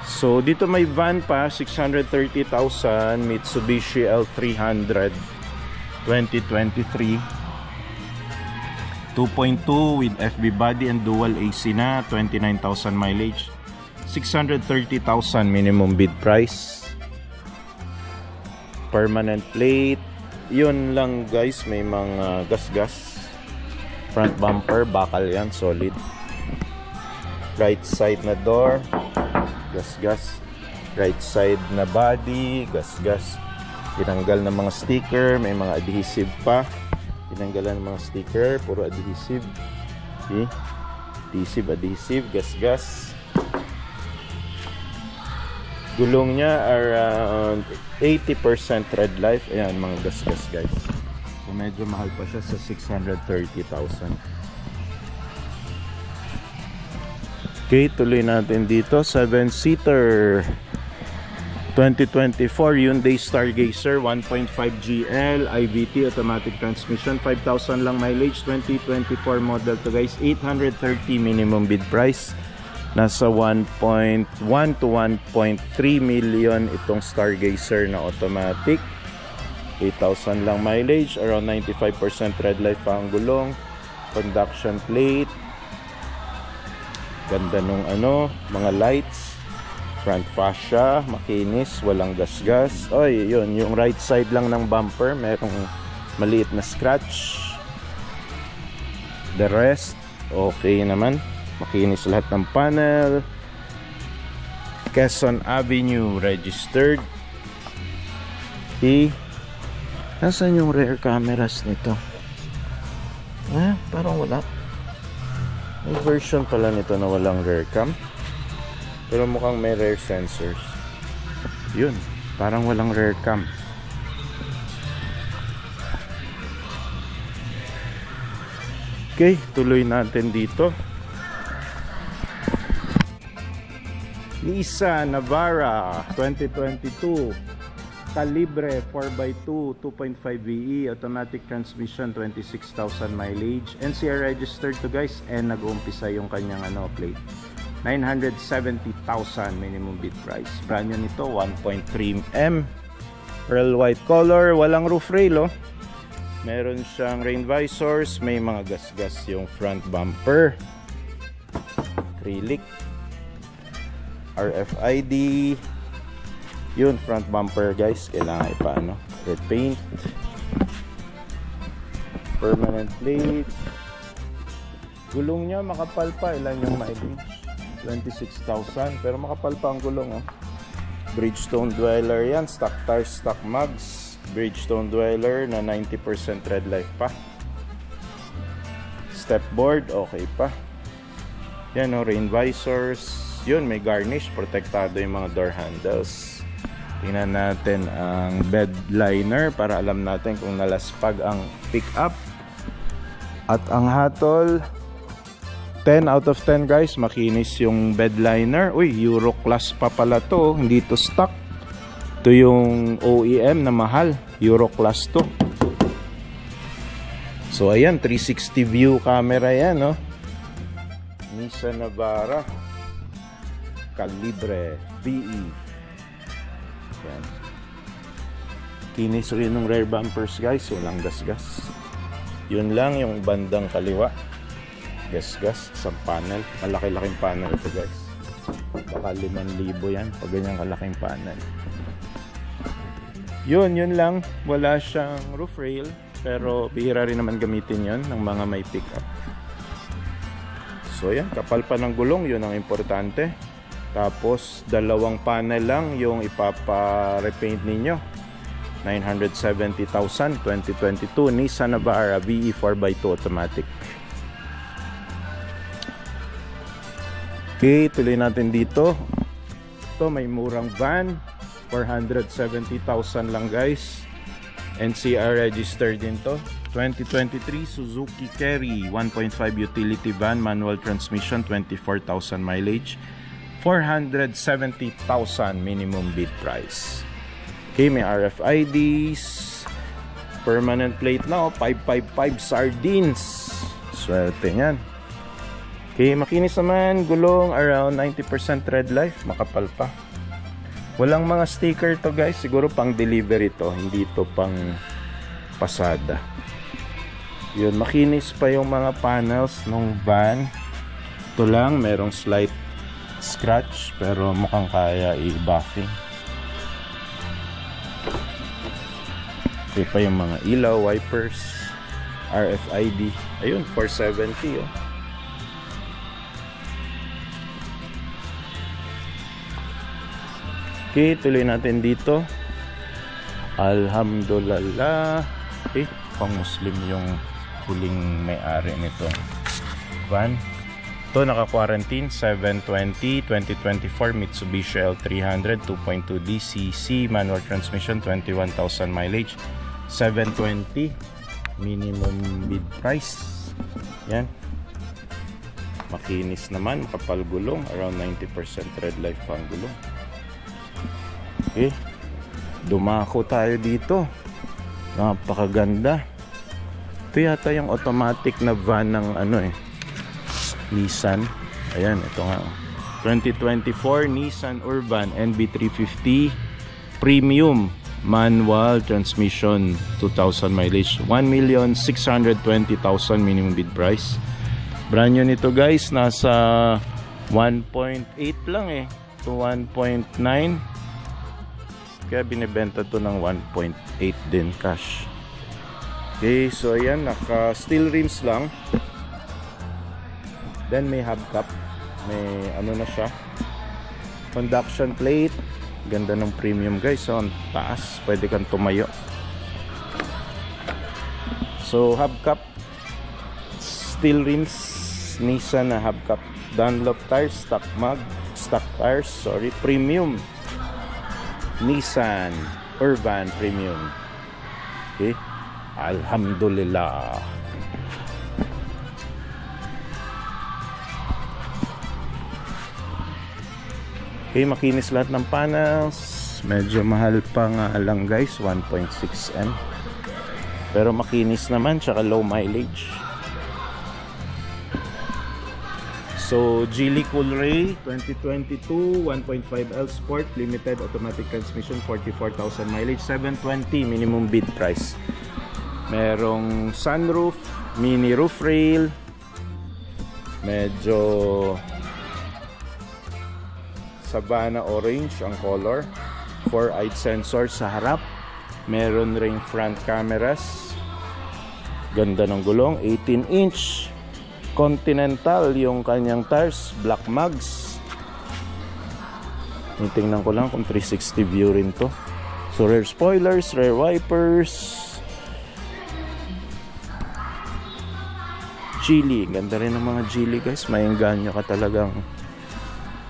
So dito may van pa, 630,000, Mitsubishi L300 2023, 2.2 with FB body and dual AC na, 29,000 mileage, 630,000 minimum bid price. Permanent plate. Yun lang guys, may mga gas-gas. Front bumper, bakal yan, solid. Right side na door, gas-gas. Right side na body, gas-gas. Tinanggal ng mga sticker, may mga adhesive pa. Tinanggalan ng mga sticker, puro adhesive. Okay. Adhesive, gas-gas. Gulong niya around 80% red light. Ayan, mga gas-gas guys. So medyo mahal pa siya sa 630,000. Okay, tuloy natin dito. 7-seater 2024 Hyundai Stargazer 1.5 GL IVT automatic transmission, 5,000 lang mileage, 2024 model to guys. 830 minimum bid price. Nasa 1.1 to 1.3 million itong Stargazer na automatic. 8,000 lang mileage, around 95% red light pa ang gulong. Conduction plate. Ganda nung mga lights. Front fascia, makinis, walang gas-gas. Oy, yun, yung right side lang ng bumper, merong maliit na scratch. The rest, okay naman. Makinis lahat ng panel. Quezon Avenue registered. Okay. Nasaan yung rear cameras nito? Parang wala. May version pala nito na walang rear cam, pero mukhang may rear sensors. Yun, parang walang rear cam. Okay, tuloy natin dito. Nissan Navara 2022 Calibre 4x2 2.5 VE automatic transmission, 26,000 mileage, NCR registered to guys, and nag-uumpisa yung kanyang plate. 970,000 minimum bid price. Brand new nito, 1.3M, pearl white color, walang roof rail, oh. Meron siyang rain visors, may mga gas-gas yung front bumper, acrylic, RFID. Yun, front bumper guys, kailangan ipaano, red paint, permanent plate. Gulong niya makapal pa, ilan yung mileage? 26,000, pero makapal pa ang gulong, oh. Bridgestone dweller yan, stock tires, stock mugs. Bridgestone dweller na 90% red light pa. Step board, okay pa. Yan, oh, rain visors. Yun, may garnish, protektado yung mga door handles. Tingnan natin ang bed liner para alam natin kung nalaspag ang pickup. At ang hatol, 10 out of 10 guys, makinis yung bed liner. Uy, Euro class pa pala to, hindi to stock. Ito yung OEM na mahal, Euro class to. So ayan, 360 view camera yan, no? Nissan Navara Calibre VE. Yan. Kinis rin ng rear bumpers guys, walang gasgas. Yun lang yung bandang kaliwa, gasgas, isang panel. Malaki-laking panel ito guys, baka 5,000 yan pag ganyang kalaking panel. Yun lang, wala siyang roof rail, pero bihira rin naman gamitin yon ng mga may pickup. So yan, kapal pa ng gulong, yun ang importante. Tapos 2 panel lang yung ipapa-repaint ninyo. 970,000, 2022 Nissan Navara VE 4x2 automatic. Okay, tuloy natin dito. Ito may murang van, 470,000 lang guys. NCR registered din to. 2023 Suzuki Carry 1.5 utility van, manual transmission, 24,000 mileage, 470,000 minimum bid price. Okay, may RFIDs, permanent plate na, 555 sardines. Swerte yan. Okay, makinis naman, gulong around 90% tread life, makapal pa. Walang mga sticker to guys, siguro pang delivery to, hindi to pang pasada. Yun, makinis pa yung mga panels ng van. Ito lang, merong slight scratch pero mukhang kaya i-buffing. Ito pa yung mga ilaw, wipers, RFID. Ayun, 470 oh. Okay, tuloy natin dito. Alhamdulillah. Okay, pang Muslim yung huling may-ari nito van. Ito naka-quarantine 720 2024 Mitsubishi L300 2.2 DCC manual transmission, 21,000 mileage, 720 minimum bid price. Yan, makinis naman, makapal gulong, around 90% tread life pang gulong. Okay, dumako tayo dito, napakaganda. Ito yata yung automatic na van ng Nissan. Ayan, ito nga 2024 Nissan Urban NB350 Premium manual transmission, 2,000 mileage, 1,620,000 minimum bid price. Brand new nito guys, nasa 1.8 lang to 1.9, kaya binibenta to ng 1.8 din cash. Okay, so ayan, naka steel rims lang. Then may hubcap, may na siya, conduction plate. Ganda ng premium guys, so ang taas, pwede kang tumayo. So hubcap, steel rims, Nissan na hubcap, Dunlop tires, stock tires, premium Nissan Urban Premium. Okay, alhamdulillah. Okay, makinis lahat ng panels. Medyo mahal pa nga lang guys, 1.6M. Pero makinis naman, tsaka low mileage. So, Geely Coolray 2022 1.5L Sport Limited automatic transmission, 44,000 mileage, 720 minimum bid price. Merong sunroof, mini roof rail, medyo Savannah orange ang color, 4-eyed sensor sa harap, meron ring front cameras, ganda ng gulong, 18-inch Continental yung kanyang tires, black mugs. Tingnan ko lang kung 360 view rin to. So rear spoilers, rear wipers, Geely, ganda rin ng mga Geely guys. Maengganyo ka talagang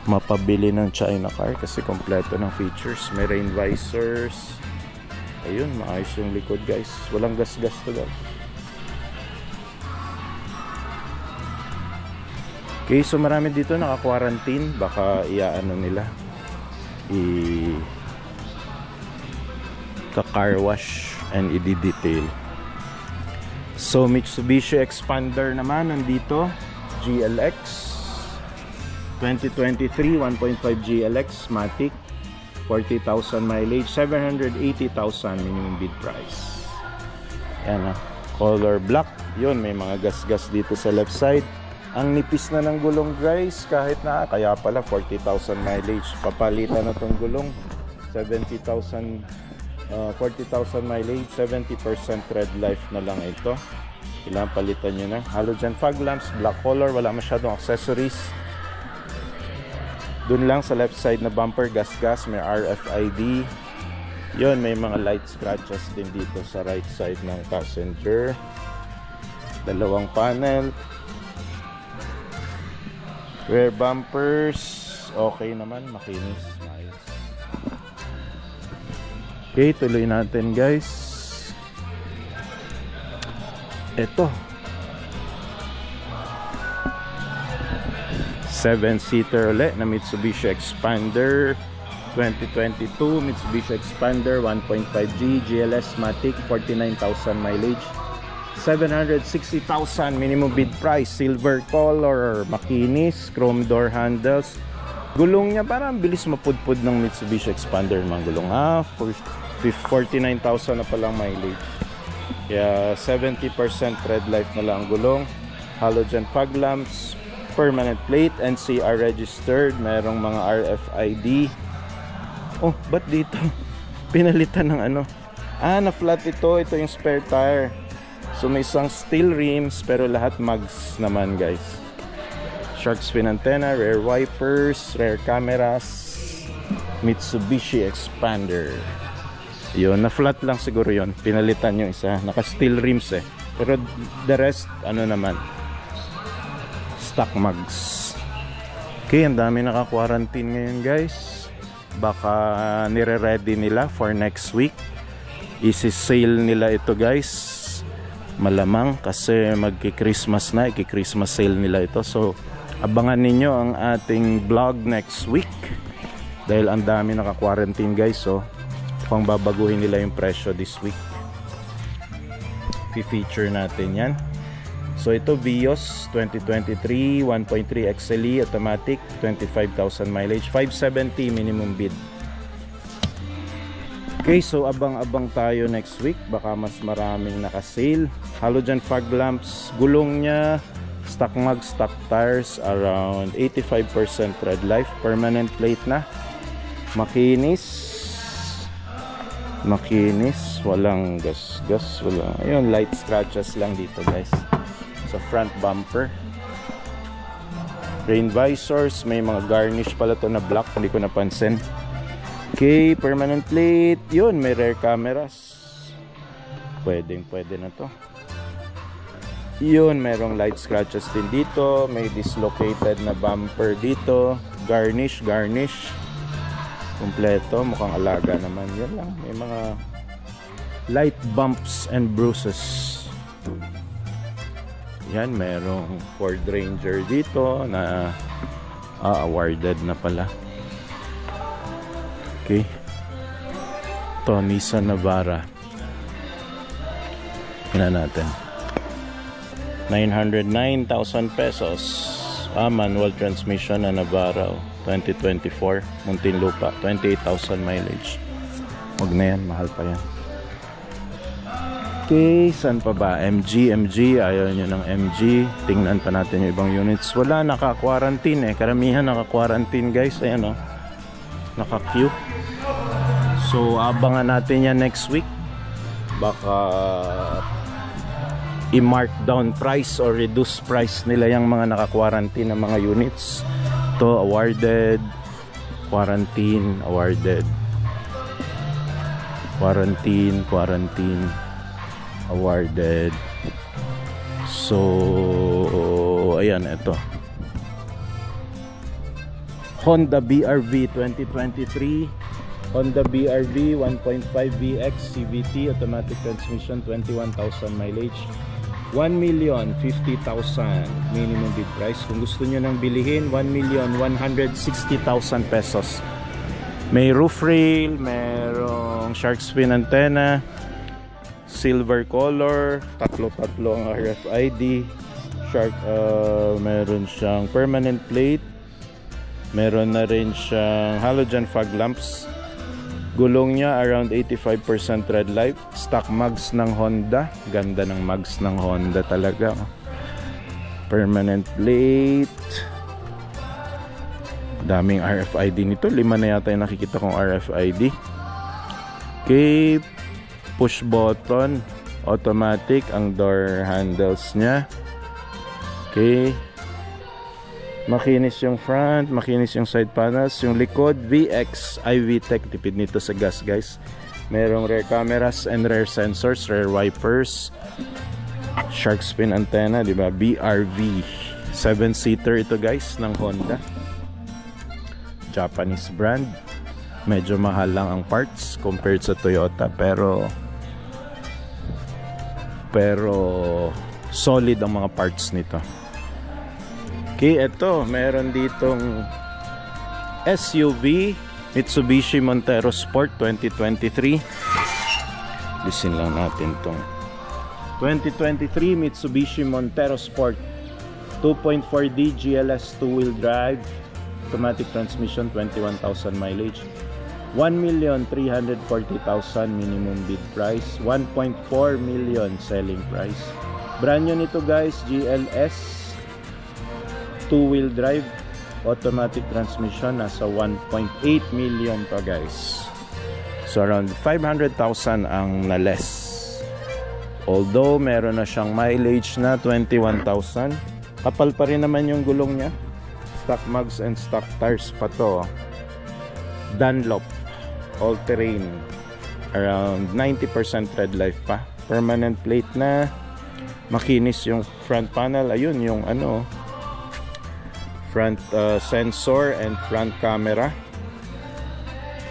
mapabili ng China car kasi kompleto ng features. May rain visors. Ayun, maayos yung likod guys. Walang gas-gas to guys. Okay, so marami dito naka-quarantine. Baka iaano nila, ka-car wash and i-detail. So Mitsubishi Expander naman nandito, GLX 2023 1.5 GLX Matic, 40,000 mileage, 780,000 minimum bid price. Yan color black. Yun, may mga gas-gas dito sa left side. Ang nipis na ng gulong guys, kahit na kaya pala 40,000 mileage. Papalitan na tong gulong, 70,000 40,000 mileage, 70% tread life na lang ito. Kailangan palitan nyo na. Halogen fog lamps, black color, wala masyadong accessories. Dun lang sa left side na bumper, gas-gas, may RFID. Yun, may mga light scratches din dito sa right side ng passenger. Dalawang panel. Rear bumpers, okay naman, makinis, nice. Okay, tuloy natin guys. Ito 7-seater ulit na Mitsubishi Expander 2022. Mitsubishi Expander 1.5G GLS Matic, 49,000 mileage, 760,000 minimum bid price. Silver color, makinis, chrome door handles. Gulong niya parang bilis mapudpud ng Mitsubishi Expander mga gulong. 49,000 na palang mileage. Kaya 70% tread life na lang ang gulong. Halogen fog lamps, permanent plate, NCR registered, merong mga RFID. Oh, ba't dito pinalitan ng ano? Na flat ito. Ito yung spare tire. So may isang steel rims pero lahat mags naman guys. Shark fin antenna, rear wipers, rear cameras, Mitsubishi Expander. Yun, na flat lang siguro yun. Pinalitan yung isa. Naka steel rims eh. Pero the rest, ano naman, stock mags. Okay, ang dami naka-quarantine ngayon guys. Baka nire-ready nila for next week. Isi-sale nila ito guys. Malamang kasi magki-Christmas na. Iki-Christmas sale nila ito. So, abangan ninyo ang ating vlog next week. Dahil ang dami naka-quarantine guys. So, kung babaguhin nila yung presyo this week. I-feature natin yan. So ito Vios 2023 1.3 XLE automatic, 25,000 mileage, 570 minimum bid. Okay, so abang-abang tayo next week. Baka mas maraming naka-sale. Halogen fog lamps, gulong niya, stock mag, stock tires, around 85% tread life, permanent plate na, makinis, walang gas-gas, walang, ayun, light scratches lang dito guys sa front bumper. Rain visors, may mga garnish pala to na black, hindi ko napansin. Okay, permanent plate, yun, may rear cameras, pwede na to. Yun, merong light scratches din dito, may dislocated na bumper dito, garnish, kompleto, mukhang alaga naman. Yan lang, may mga light bumps and bruises. Yan, merong Ford Ranger dito na awarded na pala. Okay, ito Nissan Navara. Tingnan natin, 909,000 pesos. Manual transmission na Navara 2024 Muntinlupa, 28,000 mileage. Huwag na yan, mahal pa yan. Okay, saan pa ba? MG, ayaw nyo ng MG. Tingnan pa natin yung ibang units. Wala, naka-quarantine eh. Karamihan naka-quarantine guys. Ayan o, naka-queue. So abangan natin yan next week. Baka i-mark down price or reduce price nila yung mga naka-quarantine na mga units. Ito awarded, quarantine, awarded, quarantine, awarded. So ayan, ito Honda BRV 2023, Honda BRV 1.5 VX CVT automatic transmission, 21,000 mileage, 1,050,000 minimum bid price. Kung gusto nyo nang bilihin, 1,160,000 pesos. May roof rail, merong shark fin antenna, silver color, tatlo ang RFID, meron siyang permanent plate, Meron na rin siyang halogen fog lamps. Gulong niya around 85% red light. Stock mags ng Honda. Ganda ng mags ng Honda talaga. Permanent plate. Daming RFID nito. 5 na yata yung nakikita kong RFID. Okay. Push button. Automatic ang door handles niya. Okay. Makinis yung front, makinis yung side panels. Yung likod, VX iVTEC. Tipid nito sa gas, guys. Merong rear cameras and rear sensors, rear wipers, shark fin antenna, diba? BRV 7-seater ito, guys, ng Honda. Japanese brand. Medyo mahal lang ang parts compared sa Toyota, pero solid ang mga parts nito. Okay, eto, meron ditong SUV Mitsubishi Montero Sport 2023. Lisin lang natin tong 2023 Mitsubishi Montero Sport 2.4D GLS 2-wheel drive, automatic transmission, 21,000 mileage, 1,340,000 minimum bid price, 1.4 million selling price. Brand new nito, guys, GLS 2-wheel drive, automatic transmission, nasa 1.8 million pa, guys. So around 500,000 ang na-less. Although meron na siyang mileage na 21,000. Kapal pa rin naman yung gulong niya. Stock mags and stock tires pa to. Dunlop all terrain, around 90% red life pa. Permanent plate na. Makinis yung front panel. Ayun yung front sensor and front camera,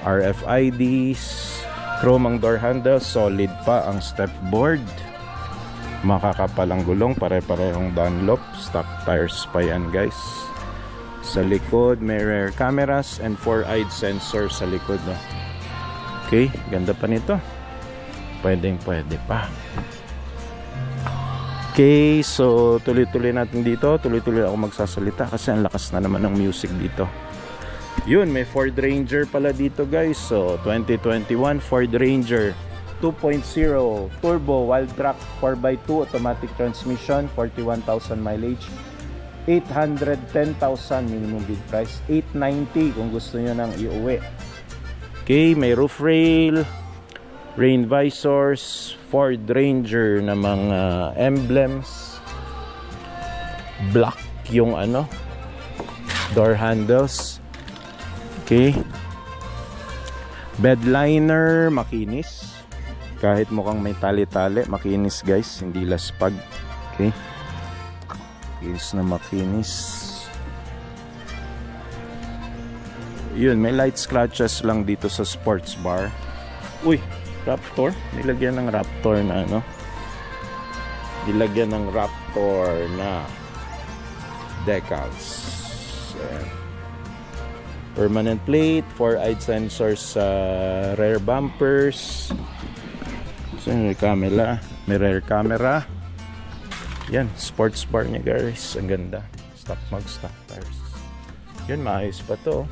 RFIDs, chrome ang door handle, solid pa ang step board, makakapal ang gulong, pare-parehong Dunlop, stock tires pa yan, guys. Sa likod may rear cameras and 4-eyed sensor sa likod, no? Okay, ganda pa nito, pwede pa. Okay, so tuloy-tuloy natin dito. Tuloy-tuloy ako magsasalita kasi ang lakas na naman ng music dito. Yun, may Ford Ranger pala dito, guys. So 2021 Ford Ranger 2.0 turbo wild track 4x2 automatic transmission, 41,000 mileage, 810,000 minimum bid price, 890 kung gusto nyo nang iuwi. Okay, may roof rail, rain visors, Ford Ranger na mga emblems, black yung door handles. Okay, bed liner, makinis, kahit mukhang may tali-tali, makinis, guys, hindi laspag. Okay, makinis na makinis. Yun, may light scratches lang dito sa sports bar. Uy, Raptor, nilagyan ng Raptor na nilagyan ng Raptor na decals. Permanent plate, 4-eyed sensors sa rear bumpers. So may camera, may rear camera. Yan, sports bar niya, guys, ang ganda. Stock mag, stock tires. Yun, maayos pa to.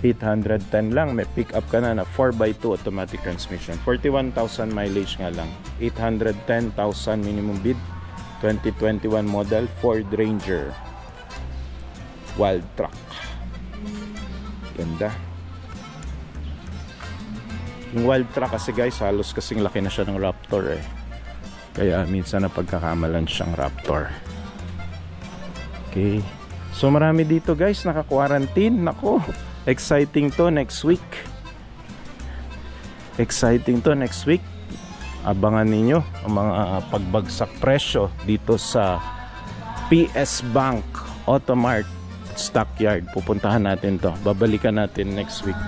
810 lang, may pick up ka na 4x2 automatic transmission, 41,000 mileage nga lang, 810,000 minimum bid, 2021 model Ford Ranger wild track. Ganda yung wild track kasi, guys, halos kasing laki na siya ng Raptor kaya minsan na pagkakamalan siyang Raptor. Okay, so marami dito, guys, naka-quarantine. Nako, exciting to next week. Abangan ninyo ang mga pagbagsak presyo dito sa PS Bank Automart Stockyard. Pupuntahan natin to, babalikan natin next week.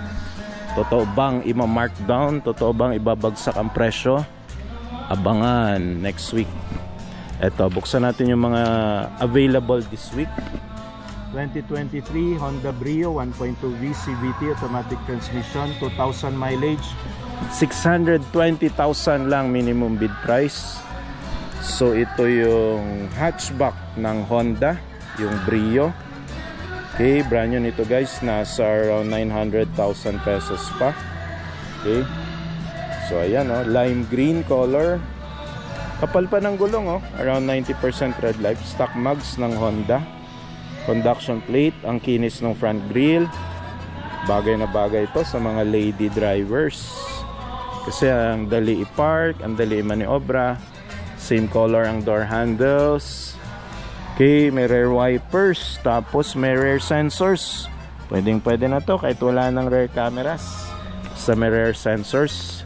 Totoo bang ima-markdown? Totoo bang ibabagsak ang presyo? Abangan next week. Eto, buksan natin yung mga available this week. 2023 Honda Brio 1.2V CVT automatic transmission, 2,000 mileage, 620,000 lang minimum bid price. So ito yung hatchback ng Honda, yung Brio. Okay, brand new nito guys, nasa around 900,000 pesos pa. Okay. So ayan oh, lime green color. Kapal pa ng gulong oh, around 90% red light. Stock mugs ng Honda. Conduction plate, ang kinis ng front grille. Bagay na bagay ito sa mga lady drivers. Kasi ang dali i-park, ang dali i-maniobra. Same color ang door handles. Okay, may rear wipers, tapos may rear sensors. Pwede na to kahit wala ng rear cameras. Sa may rear sensors,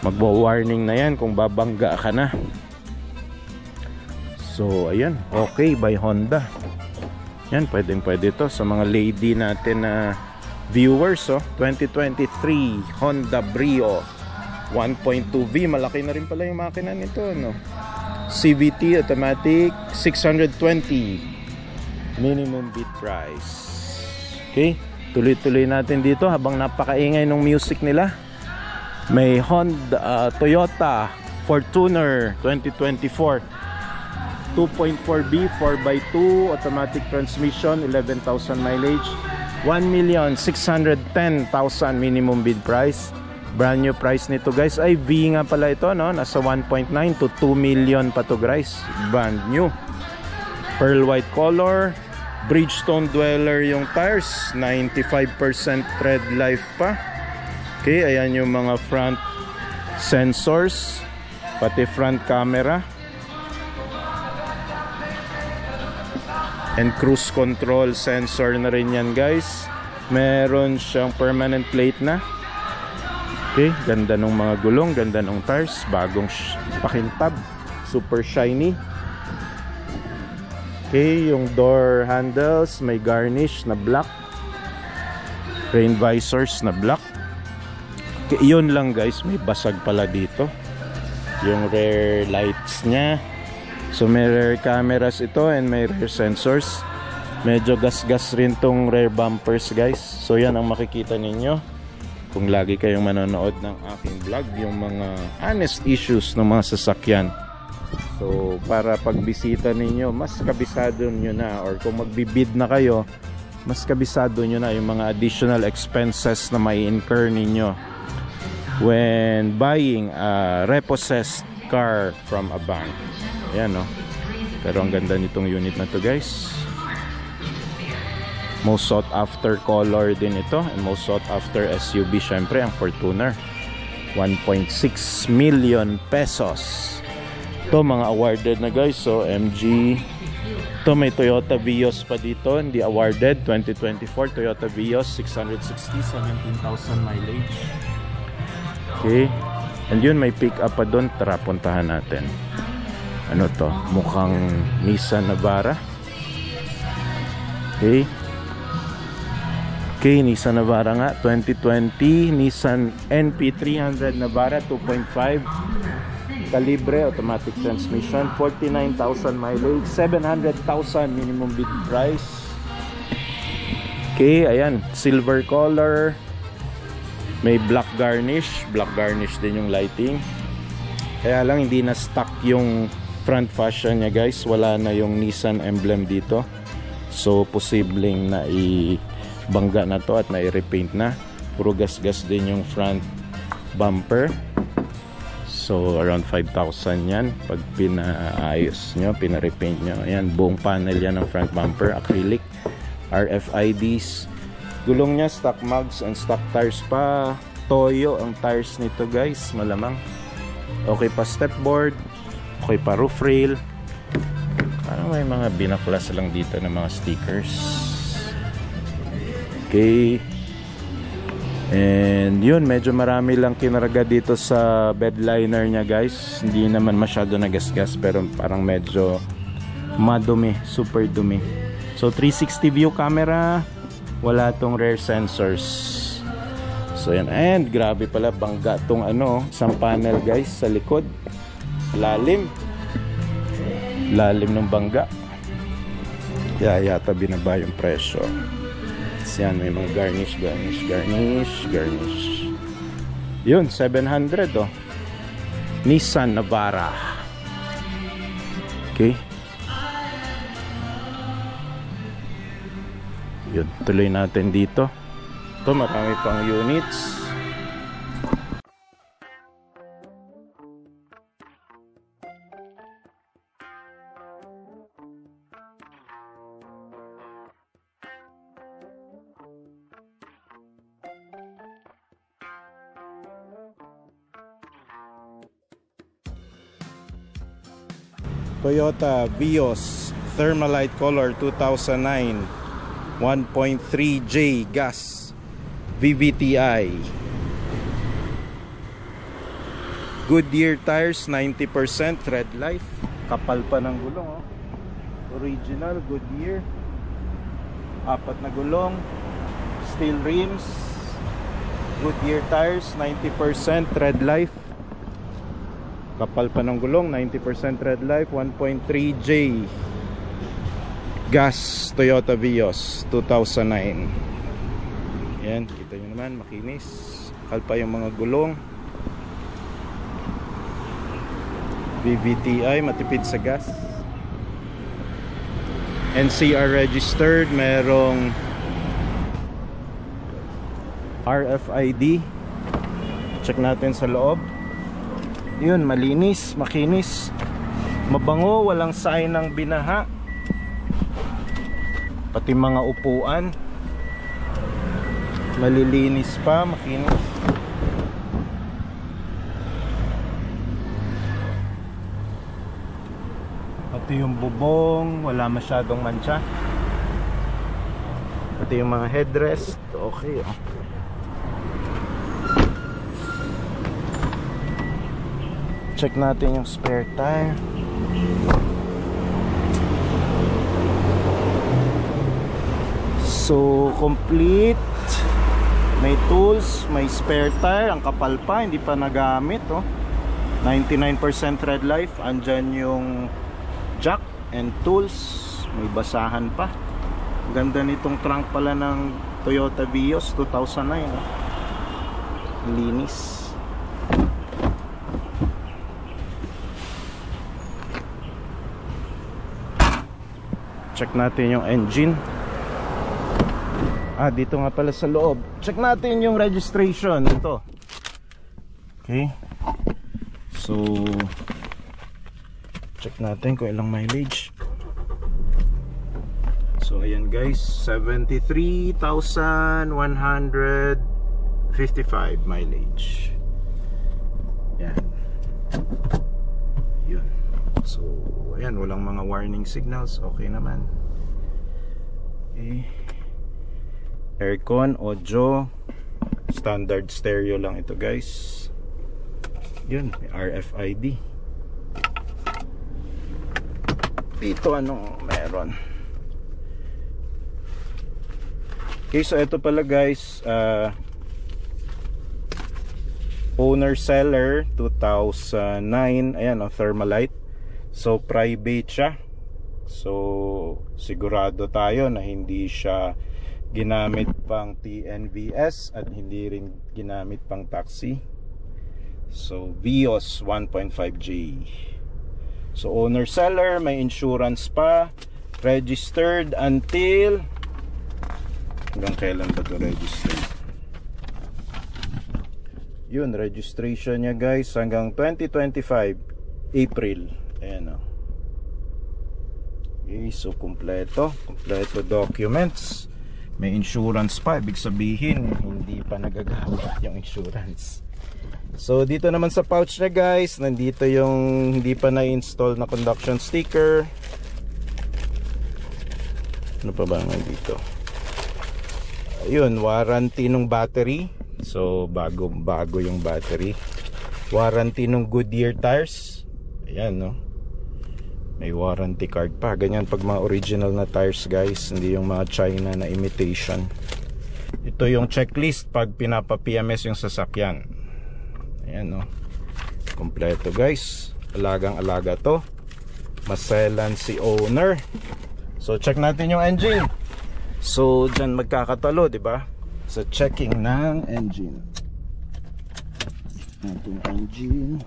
magbo-warning na yan kung babangga ka na. So, ayan, okay by Honda. Yan, pwede to sa mga lady natin na viewers. 2023 Honda Brio 1.2V. Malaki na rin pala yung makina nito, no? CVT automatic, 620 minimum bid price. Okay, tuloy-tuloy natin dito habang napakaingay ng music nila. May Honda Toyota Fortuner 2024 2.4B 4x2 automatic transmission, 11,000 mileage, 1,610,000 minimum bid price. Brand new price nito guys ay V nga pala ito, no? Nasa 1.9 to 2 million pa to guys. Brand new. Pearl white color. Bridgestone Dweller yung tires. 95% tread life pa. Okay, ayan yung mga front sensors. Pati front camera. And cruise control sensor na rin yan guys. Meron siyang permanent plate na. Okay, ganda ng mga gulong, ganda ng tires, bagong pakintab, super shiny. Okay, yung door handles may garnish na black, rain visors na black. Okay, yun lang guys, may basag pala dito. Yung rear lights nya. So may rear cameras ito and may rear sensors. Medyo gas-gas rin tong rear bumpers guys. So yan ang makikita ninyo kung lagi kayong manonood ng aking vlog, yung mga honest issues ng mga sasakyan. So para pagbisita ninyo, mas kabisado nyo na, or kung magbibid na kayo, mas kabisado nyo na yung mga additional expenses na may incur ninyo when buying a repossessed car from a bank. Ayan no. Pero ang ganda nitong unit na to guys. Most sought after color din ito, and most sought after SUV syempre ang Fortuner. 1.6 million pesos. Ito mga awarded na guys. So MG. Ito may Toyota Vios pa dito, hindi awarded. 2024 Toyota Vios 660, 17,000 mileage. Okay. And yun may pick up pa doon. Tara puntahan natin. Ano to? Mukhang Nissan Navara. Okay. Okay, Nissan Navara nga, 2020 Nissan NP300 Navara 2.5 kalibre, automatic transmission, 49,000 mileage, 700,000 minimum bid price. Okay, ayan, silver color, may black garnish din yung lighting. Kaya lang hindi na stock yung front fascia nya guys, wala na yung Nissan emblem dito. So posibleng na bangga na to at na-repaint na. Puro gas-gas din yung front bumper. So around 5,000 yan pag pinaayos nyo, pina-repaint nyo. Ayan, buong panel yan ng front bumper, acrylic, RFIDs. Gulong nya stock mugs and stock tires pa. Toyo ang tires nito guys, malamang. Okay pa stepboard, okay pa roof rail. Parang may mga binaklas lang dito ng mga stickers. Okay. And yun, medyo marami lang kinaraga dito sa bed liner nya guys. Hindi naman masyado nagasgas, pero parang medyo madumi, super dumi. So 360 view camera, wala tong rear sensors. So yan, and grabe pala, bangga tong isang panel guys sa likod. Lalim ng bangga. Kaya yata binaba yung presyo. Yan, may mga garnish. Yun, 700 oh. Nissan Navara. Okay. Yun, tuloy natin dito. Ito, marami pang units. Toyota Vios Thermalite Color 2009 1.3J gas VVTi. Goodyear tires 90%, tread life. Kapal pa ng gulong, oh. Original Goodyear. 4 na gulong. Steel rims. Goodyear tires 90%, tread life. Kapal pa ng gulong, 90% tread life. 1.3J gas Toyota Vios 2009. Yan, kita nyo naman, makinis. Kapal pa yung mga gulong. VVTi, matipid sa gas. NCR registered, merong RFID. Check natin sa loob. Yun, malinis, makinis, mabango, walang sign ng binaha. Pati mga upuan malilinis pa, makinis. Pati yung bubong wala masyadong mancha. Pati yung mga headrest okay, oh. Check natin yung spare tire. So complete. May tools, may spare tire. Ang kapal pa, hindi pa nagamit, oh. 99% tread life. Andyan yung jack and tools. May basahan pa. Ganda nitong trunk pala ng Toyota Vios 2009, oh. Linis. Check natin yung engine. Dito nga pala sa loob. Check natin yung registration ito. Okay. So check natin kung ilang mileage. So ayan guys, 73,155 mileage. Yan. Yun. So ayan, walang mga warning signals. Okay naman. Okay. Aircon, audio, standard stereo lang ito guys. Yun, may RFID. Dito ano meron. Okay, so ito pala guys, owner seller 2009. Ayan, Thermalite. So private siya. So sigurado tayo na hindi siya ginamit pang TNVS at hindi rin ginamit pang taxi. So Vios 1.5J. So owner seller, may insurance pa, registered until hanggang kailan ba ito registered? Yun, registration niya guys hanggang 2025 April. Ayan, oh. Okay, so kompleto documents. May insurance pa, ibig sabihin hindi pa nagagamit yung insurance. So dito naman sa pouch na guys, nandito yung hindi pa na-install na conduction sticker. Ano pa ba nandito? Ayun, warranty ng battery. So bago yung battery. Warranty ng Goodyear tires. Ayan, no. May warranty card pa. Ganyan pag mga original na tires guys, hindi yung mga China na imitation. Ito yung checklist pag pinapa-PMS yung sasakyan. Ayan, no. Kompleto guys. Alagang alaga to. Maselan si owner. So check natin yung engine. So dyan magkakatalo, diba? Sa checking ng engine. Natin engine.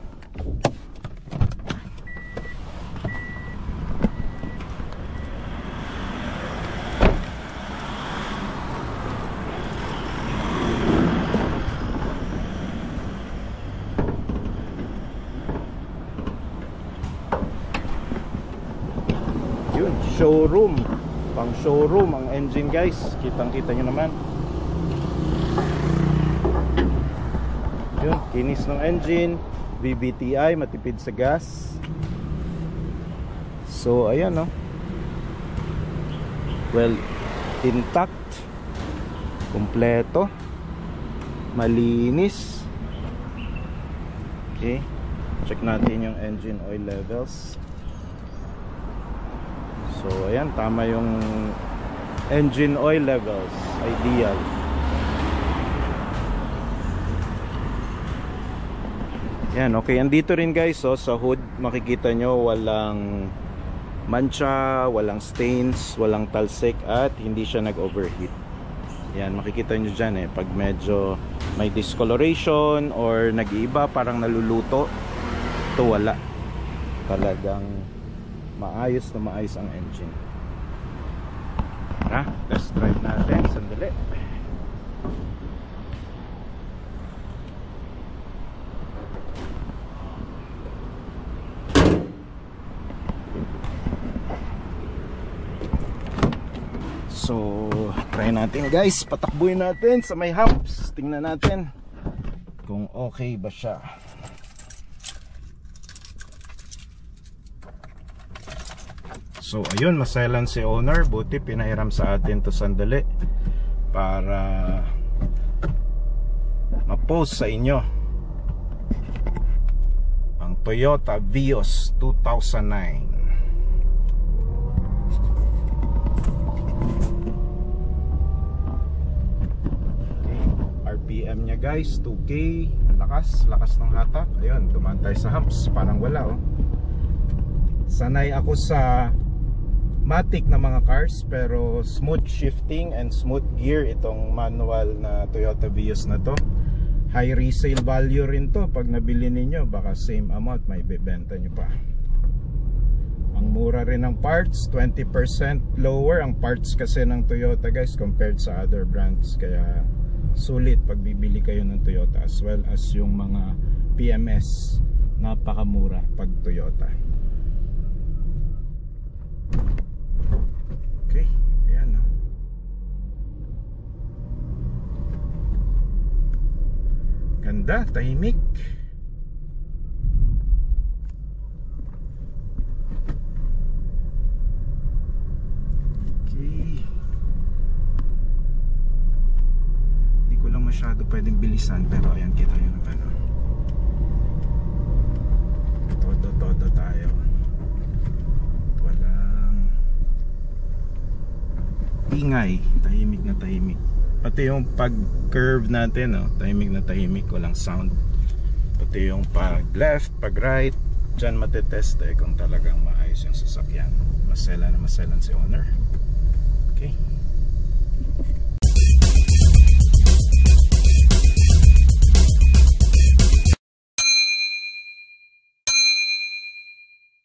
showroom. Pang showroom ang engine guys. Kitang-kita nyo naman. Yun, kinis ng engine. VVTi, matipid sa gas. So ayan no. Well, intact, kompleto, malinis. Okay, check natin yung engine oil levels. So ayan, tama yung engine oil levels, ideal. Yan, okay, andito rin guys, so sa hood makikita nyo walang mancha, walang stains, walang talsik, at hindi siya nag-overheat. Yan, makikita nyo dyan pag medyo may discoloration or nag-iiba, parang naluluto, ito wala. Talagang maayos na maayos ang engine. Tara, test drive natin, sandali. So, try natin guys, patakbuhin natin sa may humps. Tingnan natin kung okay ba siya. So, ayun, maselan si owner. Buti pinahiram sa atin to sandali para ma-post sa inyo ang Toyota Vios 2009. RPM niya guys, 2K. Ang lakas ng hatak. Ayun, dumaan tayo sa humps, parang wala oh. Sanay ako sa matic na mga cars, pero smooth shifting and smooth gear itong manual na Toyota Vios na to. High resale value rin to pag nabili ninyo, baka same amount may bebenta nyo pa. Ang mura rin ng parts, 20% lower ang parts kasi ng Toyota guys compared sa other brands, kaya sulit pag bibili kayo ng Toyota, as well as yung mga PMS, napakamura pag Toyota. Okay, ayan no. Ganda, tahimik. Okay, masyado pwedeng bilisan, pero ayan, kita nyo naman todo tayo, walang ingay, tahimik na tahimik. Pati yung pag curve natin tahimik na tahimik, walang sound. Pati yung pag left, pag right, dyan matetest kung talagang maayos yung sasakyan. Maselan na maselan si owner. Okay.